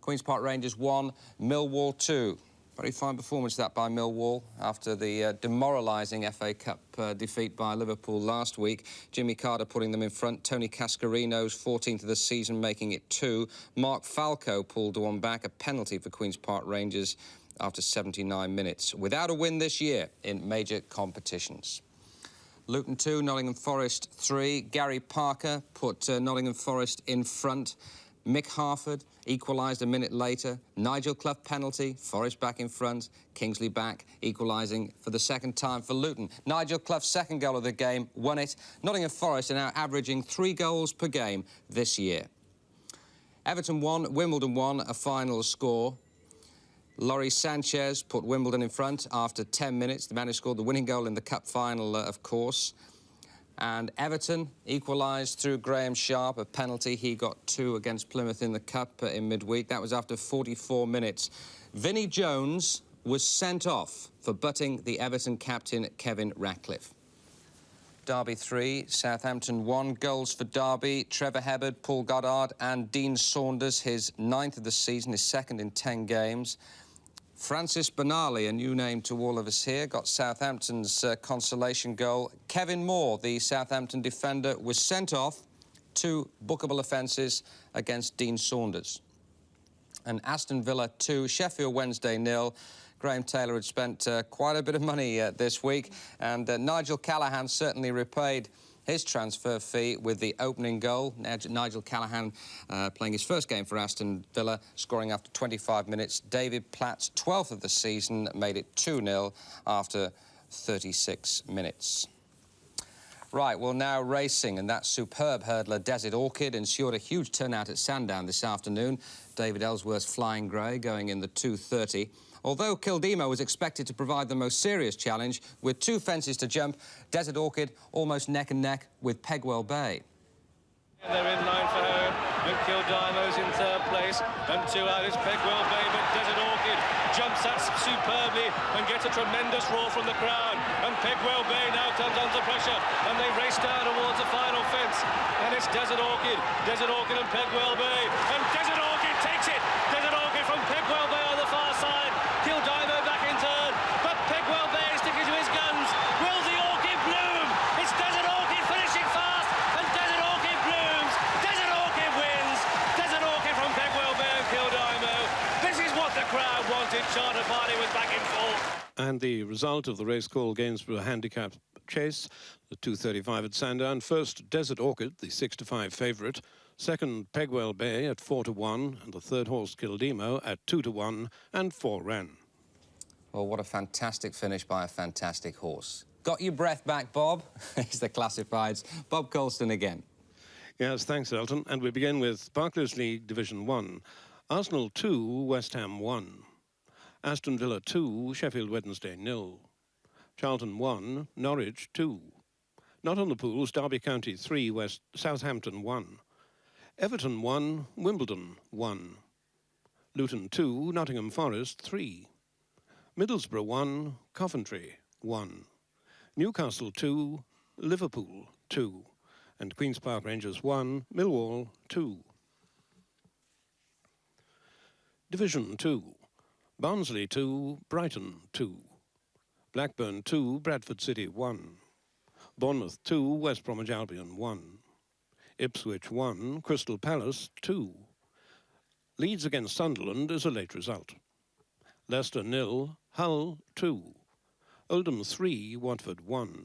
Queen's Park Rangers 1, Millwall 2. Very fine performance that by Millwall after the demoralising FA Cup defeat by Liverpool last week. Jimmy Carter putting them in front. Tony Cascarino's 14th of the season, making it 2. Mark Falco pulled one back, a penalty for Queen's Park Rangers after 79 minutes. Without a win this year in major competitions. Luton 2, Nottingham Forest 3. Gary Parker put Nottingham Forest in front. Mick Harford equalised a minute later. Nigel Clough penalty, Forest back in front. Kingsley back, equalising for the 2nd time for Luton. Nigel Clough's 2nd goal of the game won it. Nottingham Forest are now averaging 3 goals per game this year. Everton 1, Wimbledon 1, a final score. Laurie Sanchez put Wimbledon in front after 10 minutes. The man who scored the winning goal in the Cup final, of course. And Everton equalised through Graham Sharp, a penalty. He got 2 against Plymouth in the Cup in midweek. That was after 44 minutes. Vinnie Jones was sent off for butting the Everton captain, Kevin Ratcliffe. Derby 3, Southampton 1. Goals for Derby: Trevor Hebbard, Paul Goddard and Dean Saunders, his 9th of the season, his 2nd in 10 games. Francis Benali, a new name to all of us here, got Southampton's consolation goal. Kevin Moore, the Southampton defender, was sent off. 2 bookable offences against Dean Saunders. And Aston Villa 2, Sheffield Wednesday 0. Graham Taylor had spent quite a bit of money this week, and Nigel Callaghan certainly repaid his transfer fee with the opening goal. Nigel Callaghan playing his first game for Aston Villa, scoring after 25 minutes. David Platt's 12th of the season made it 2-0 after 36 minutes. Right, well, now racing, and that superb hurdler Desert Orchid ensured a huge turnout at Sandown this afternoon. David Ellsworth's Flying Grey going in the 2:30. Although Kildimo was expected to provide the most serious challenge, with 2 fences to jump, Desert Orchid almost neck and neck with Pegwell Bay. And they're in line for home, and Kildimo's in 3rd place, and 2 out is Pegwell Bay, but Desert Orchid jumps that superbly and gets a tremendous roar from the crowd, and Pegwell Bay now comes under pressure, and they race down towards the final fence, and it's Desert Orchid and Pegwell Bay, and Desert Orchid takes it! Desert Orchid from Pegwell Bay on the far side, Kildimo back in 3rd, but Pegwell Bay is sticking to his guns. Will the Orchid bloom? It's Desert Orchid finishing fast, and Desert Orchid blooms. Desert Orchid wins. Desert Orchid from Pegwell Bay and Kildimo. This is what the crowd wanted. Charter Party was back in full. And the result of the race called Gainsborough Handicap Chase, the 2:35 at Sandown. First, Desert Orchid, the 6-5 favourite. Second, Pegwell Bay at 4-1, and the third horse, Kildimo, at 2-1, and 4 ran. Well, what a fantastic finish by a fantastic horse. Got your breath back, Bob? He's the classifieds. Bob Colston again. Yes, thanks, Elton. And we begin with Barclays League Division 1. Arsenal 2, West Ham 1. Aston Villa 2, Sheffield Wednesday 0. Charlton 1, Norwich 2. Not on the pools, Derby County 3, Southampton 1. Everton 1, Wimbledon 1. Luton 2, Nottingham Forest 3. Middlesbrough 1, Coventry 1. Newcastle 2, Liverpool 2. And Queen's Park Rangers 1, Millwall 2. Division 2. Barnsley 2, Brighton 2. Blackburn 2, Bradford City 1. Bournemouth 2, West Bromwich Albion 1. Ipswich 1, Crystal Palace 2. Leeds against Sunderland is a late result. Leicester 0, Hull 2. Oldham 3, Watford 1.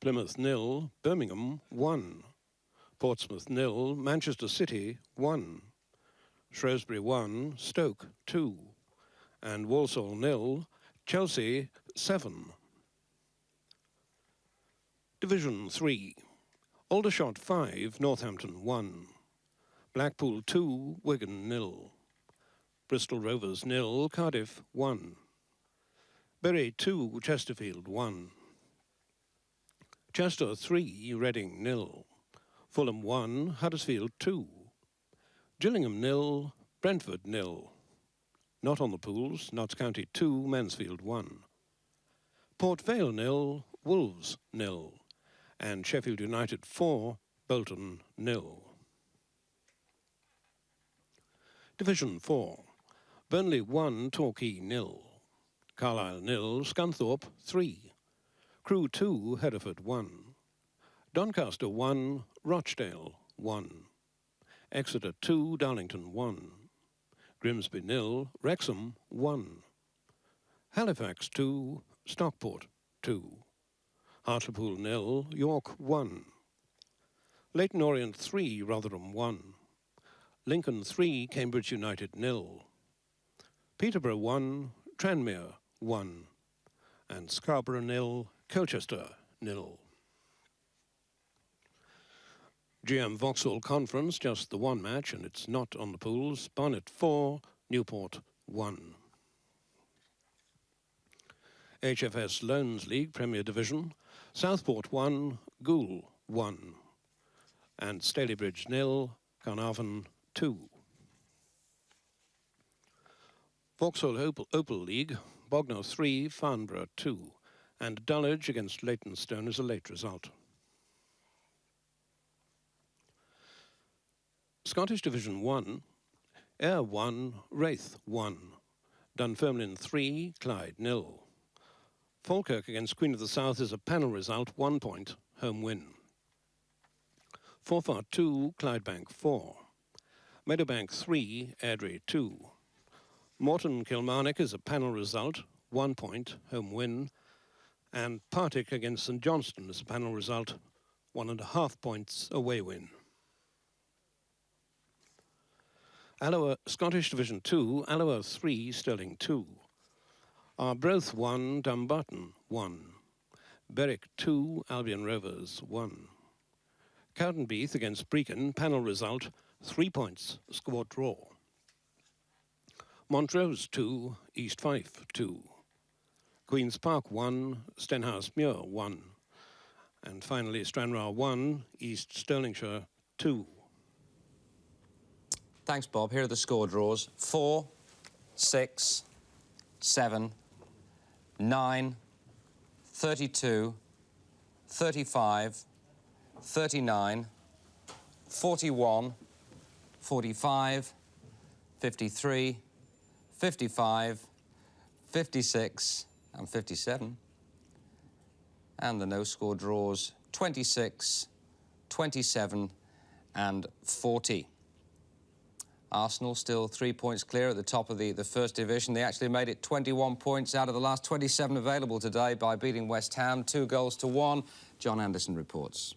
Plymouth 0, Birmingham 1. Portsmouth 0, Manchester City 1. Shrewsbury 1, Stoke 2. And Walsall 0, Chelsea 7. Division 3. Aldershot 5, Northampton 1. Blackpool 2, Wigan 0. Bristol Rovers 0, Cardiff 1. Bury 2, Chesterfield 1. Chester 3, Reading 0. Fulham 1, Huddersfield 2. Gillingham 0, Brentford 0. Not on the pools, Notts County 2, Mansfield 1. Port Vale 0, Wolves 0. And Sheffield United 4, Bolton 0. Division 4. Burnley 1, Torquay 0. Carlisle 0, Scunthorpe 3. Crewe 2, Hereford 1. Doncaster 1, Rochdale 1. Exeter 2, Darlington 1. Grimsby 0, Wrexham 1. Halifax 2, Stockport 2. Hartlepool 0, York 1. Leyton Orient 3, Rotherham 1. Lincoln 3, Cambridge United 0. Peterborough 1, Tranmere 1. And Scarborough 0, Colchester 0. GM Vauxhall Conference, just the one match, and it's not on the pools. Barnet 4, Newport 1. HFS Loans League Premier Division, Southport 1, Goole 1. And Stalybridge 0, Carnarvon 2. Vauxhall Opal League, Bognor 3, Farnborough 2. And Dulwich against Leytonstone is a late result. Scottish Division 1, Ayr 1, Wraith 1. Dunfermline 3, Clyde 0. Falkirk against Queen of the South is a panel result, 1 point, home win. Forfar 2, Clydebank 4. Meadowbank 3, Airdrie 2. Morton Kilmarnock is a panel result, 1 point, home win. And Partick against St Johnstone is a panel result, 1.5 points, away win. Alloa Scottish Division 2, Alloa 3, Stirling 2. Arbroath 1, Dumbarton 1. Berwick 2, Albion Rovers 1. Cowdenbeath against Brecon, panel result, 3 points, score draw. Montrose 2, East Fife 2. Queen's Park 1, Stenhousemuir 1. And finally Stranraer 1, East Stirlingshire 2. Thanks, Bob. Here are the score draws. 4, 6, 7, 9, 32, 35, 39, 41, 45, 53, 55, 56 and 57. And the no-score draws 26, 27 and 40. Arsenal still 3 points clear at the top of the First Division. They actually made it 21 points out of the last 27 available today by beating West Ham 2-1. John Anderson reports.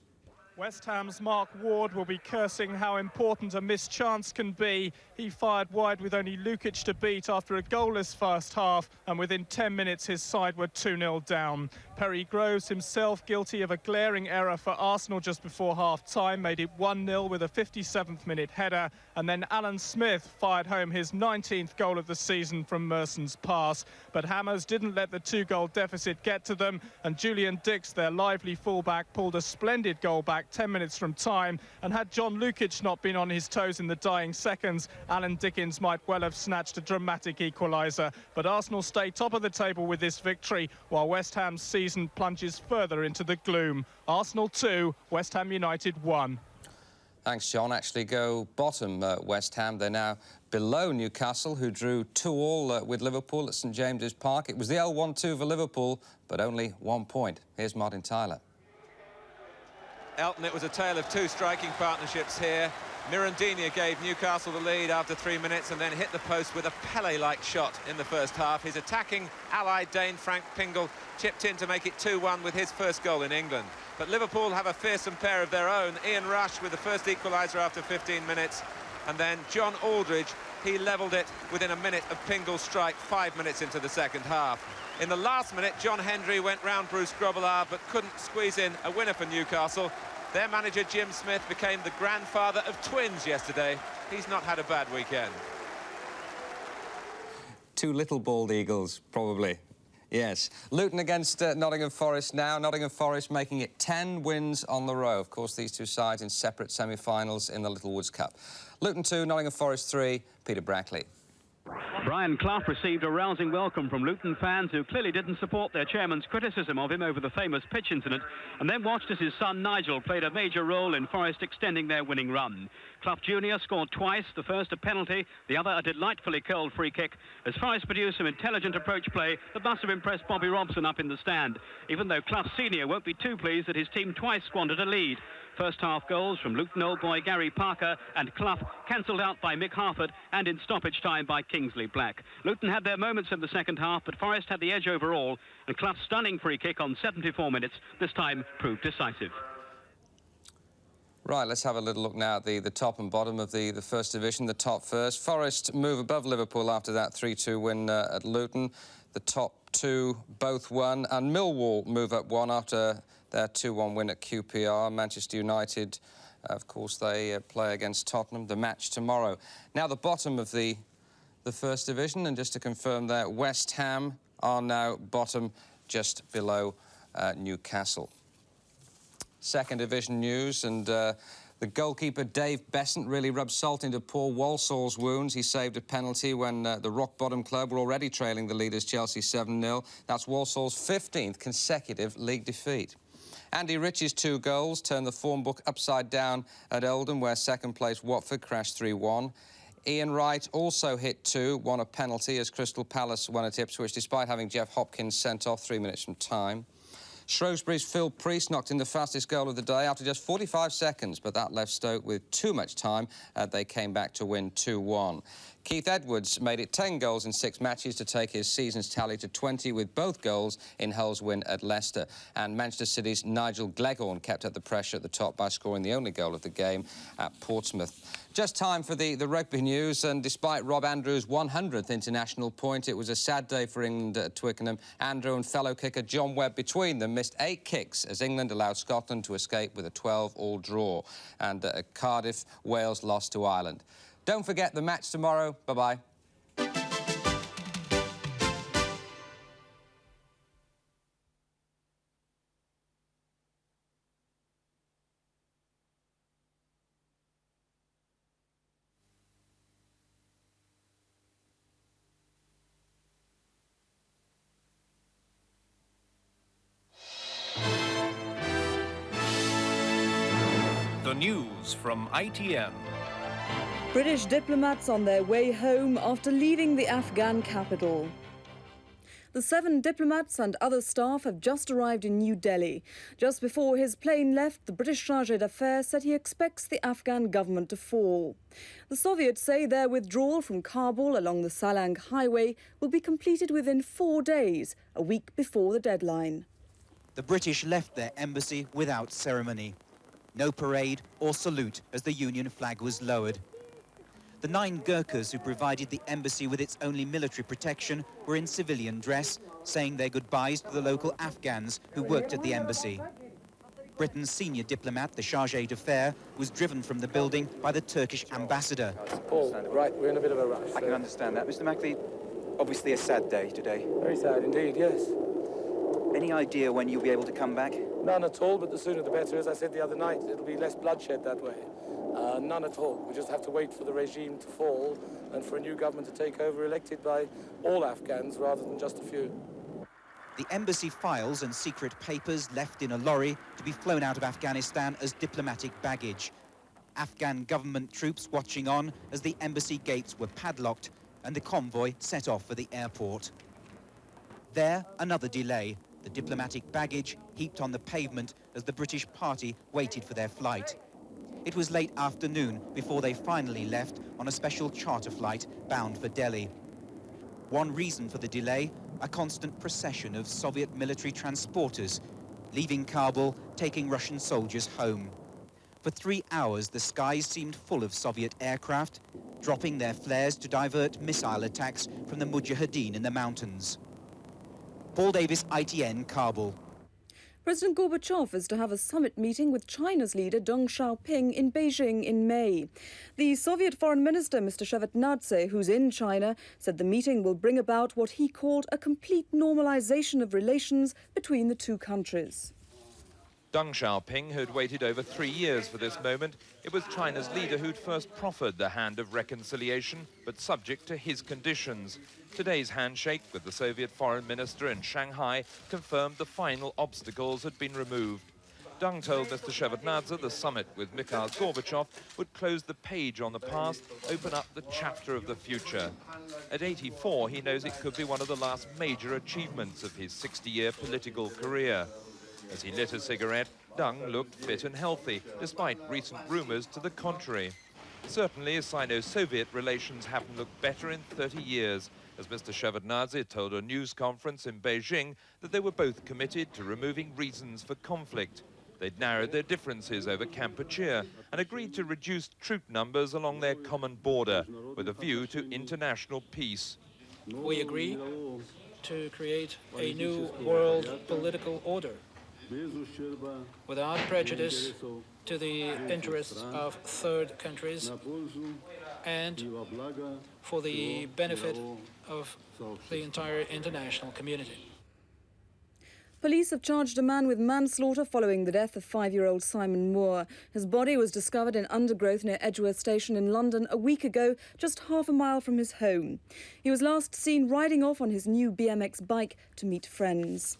West Ham's Mark Ward will be cursing how important a missed chance can be. He fired wide with only Lukic to beat after a goalless first half, and within 10 minutes his side were 2-0 down. Perry Groves himself guilty of a glaring error for Arsenal just before half-time, made it 1-0 with a 57th minute header, and then Alan Smith fired home his 19th goal of the season from Merson's pass. But Hammers didn't let the 2-goal deficit get to them, and Julian Dix, their lively fullback, pulled a splendid goal back 10 minutes from time, and had John Lukic not been on his toes in the dying seconds, Alan Dickens might well have snatched a dramatic equaliser. But Arsenal stay top of the table with this victory, while West Ham's season plunges further into the gloom. Arsenal 2, West Ham United 1. Thanks, John. Actually go bottom, West Ham. They're now below Newcastle, who drew 2-2 with Liverpool at St James's Park. It was the L1-2 for Liverpool, but only 1 point. Here's Martin Tyler. Elton, it was a tale of two striking partnerships here. Mirandinha gave Newcastle the lead after 3 minutes and then hit the post with a Pele-like shot in the first half. His attacking ally Dane Frank Pingle chipped in to make it 2-1 with his first goal in England. But Liverpool have a fearsome pair of their own. Ian Rush with the first equaliser after 15 minutes. And then John Aldridge, he levelled it within a minute of Pingle's strike 5 minutes into the second half. In the last minute, John Hendry went round Bruce Grobbelaar but couldn't squeeze in a winner for Newcastle. Their manager, Jim Smith, became the grandfather of twins yesterday. He's not had a bad weekend. Two little bald eagles, probably. Yes. Luton against Nottingham Forest now. Nottingham Forest making it 10 wins on the row. Of course, these two sides in separate semi-finals in the Littlewoods Cup. Luton 2, Nottingham Forest 3, Peter Brackley. Brian Clough received a rousing welcome from Luton fans who clearly didn't support their chairman's criticism of him over the famous pitch incident, and then watched as his son Nigel played a major role in Forest extending their winning run. Clough Jr. scored twice, the first a penalty, the other a delightfully curled free kick, as Forest produced some intelligent approach play that must have impressed Bobby Robson up in the stand, even though Clough Sr. won't be too pleased that his team twice squandered a lead. First half goals from Luton old boy Gary Parker and Clough cancelled out by Mick Harford and in stoppage time by Kingsley Black. Luton had their moments in the second half, but Forest had the edge overall, and Clough's stunning free kick on 74 minutes this time proved decisive. Right, let's have a little look now at the top and bottom of the First Division. The top first. Forest move above Liverpool after that 3-2 win at Luton. The top two both won, and Millwall move up one after their 2-1 win at QPR. Manchester United, of course, they play against Tottenham. The match tomorrow. Now the bottom of the First Division, and just to confirm that West Ham are now bottom, just below Newcastle. Second Division news, and the goalkeeper Dave Besant really rubbed salt into poor Walsall's wounds. He saved a penalty when the rock-bottom club were already trailing the leaders Chelsea 7-0. That's Walsall's 15th consecutive league defeat. Andy Ritchie's 2 goals turned the form book upside down at Oldham, where second-place Watford crashed 3-1. Ian Wright also hit 2, won a penalty as Crystal Palace won at Ipswich, despite having Jeff Hopkins sent off 3 minutes from time. Shrewsbury's Phil Priest knocked in the fastest goal of the day after just 45 seconds, but that left Stoke with too much time. They came back to win 2-1. Keith Edwards made it 10 goals in 6 matches to take his season's tally to 20, with both goals in Hull's win at Leicester. And Manchester City's Nigel Gleghorn kept up the pressure at the top by scoring the only goal of the game at Portsmouth. Just time for the rugby news, and despite Rob Andrews' 100th international point, it was a sad day for England at Twickenham. Andrew and fellow kicker John Webb between them missed 8 kicks as England allowed Scotland to escape with a 12-all draw. And at Cardiff, Wales lost to Ireland. Don't forget the match tomorrow. Bye-bye. The news from ITN. British diplomats on their way home after leaving the Afghan capital. The 7 diplomats and other staff have just arrived in New Delhi. Just before his plane left, the British Chargé d'Affaires said he expects the Afghan government to fall. The Soviets say their withdrawal from Kabul along the Salang Highway will be completed within 4 days, a week before the deadline. The British left their embassy without ceremony. No parade or salute as the Union flag was lowered. The 9 Gurkhas who provided the embassy with its only military protection were in civilian dress, saying their goodbyes to the local Afghans who worked at the embassy. Britain's senior diplomat, the Chargé d'Affaires, was driven from the building by the Turkish ambassador. Paul, right, we're in a bit of a rush. I can understand that. Mr. Mackley, obviously a sad day today. Very sad indeed, yes. Any idea when you'll be able to come back? None at all, but the sooner the better. As I said the other night, it'll be less bloodshed that way. None at all. We just have to wait for the regime to fall and for a new government to take over, elected by all Afghans rather than just a few. The embassy files and secret papers left in a lorry to be flown out of Afghanistan as diplomatic baggage. Afghan government troops watching on as the embassy gates were padlocked and the convoy set off for the airport. There, another delay. The diplomatic baggage heaped on the pavement as the British party waited for their flight. It was late afternoon before they finally left on a special charter flight bound for Delhi. One reason for the delay, a constant procession of Soviet military transporters, leaving Kabul, taking Russian soldiers home. For 3 hours, the skies seemed full of Soviet aircraft, dropping their flares to divert missile attacks from the Mujahideen in the mountains. Paul Davis, ITN, Kabul. President Gorbachev is to have a summit meeting with China's leader Deng Xiaoping in Beijing in May. The Soviet Foreign Minister, Mr. Shevardnadze, who's in China, said the meeting will bring about what he called a complete normalization of relations between the two countries. Deng Xiaoping had waited over 3 years for this moment. It was China's leader who'd first proffered the hand of reconciliation, but subject to his conditions. Today's handshake with the Soviet foreign minister in Shanghai confirmed the final obstacles had been removed. Deng told Mr. Shevardnadze the summit with Mikhail Gorbachev would close the page on the past, open up the chapter of the future. At 84, he knows it could be one of the last major achievements of his 60-year political career. As he lit a cigarette, Deng looked fit and healthy, despite recent rumours to the contrary. Certainly, Sino-Soviet relations haven't looked better in 30 years, as Mr. Shevardnadze told a news conference in Beijing that they were both committed to removing reasons for conflict. They'd narrowed their differences over Kampuchea and agreed to reduce troop numbers along their common border, with a view to international peace. We agree to create a new world political order without prejudice to the interests of third countries and for the benefit of the entire international community. Police have charged a man with manslaughter following the death of 5-year-old Simon Moore. His body was discovered in undergrowth near Edgeworth Station in London a week ago, just half a mile from his home. He was last seen riding off on his new BMX bike to meet friends.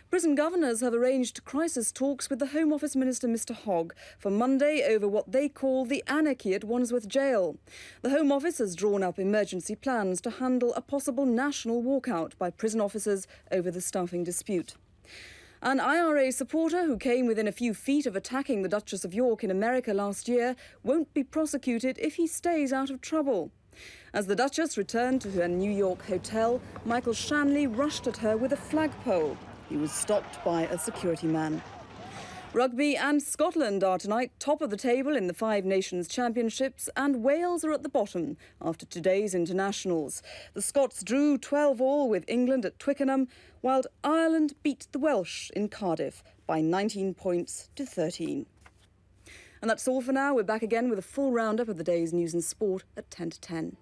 Prison governors have arranged crisis talks with the Home Office Minister, Mr. Hogg, for Monday over what they call the anarchy at Wandsworth Jail. The Home Office has drawn up emergency plans to handle a possible national walkout by prison officers over the staffing dispute. An IRA supporter who came within a few feet of attacking the Duchess of York in America last year won't be prosecuted if he stays out of trouble. As the Duchess returned to her New York hotel, Michael Shanley rushed at her with a flagpole. He was stopped by a security man. Rugby and Scotland are tonight top of the table in the Five Nations Championships, and Wales are at the bottom after today's internationals. The Scots drew 12-all with England at Twickenham, while Ireland beat the Welsh in Cardiff by 19 points to 13. And that's all for now. We're back again with a full roundup of the day's news and sport at 10 to 10.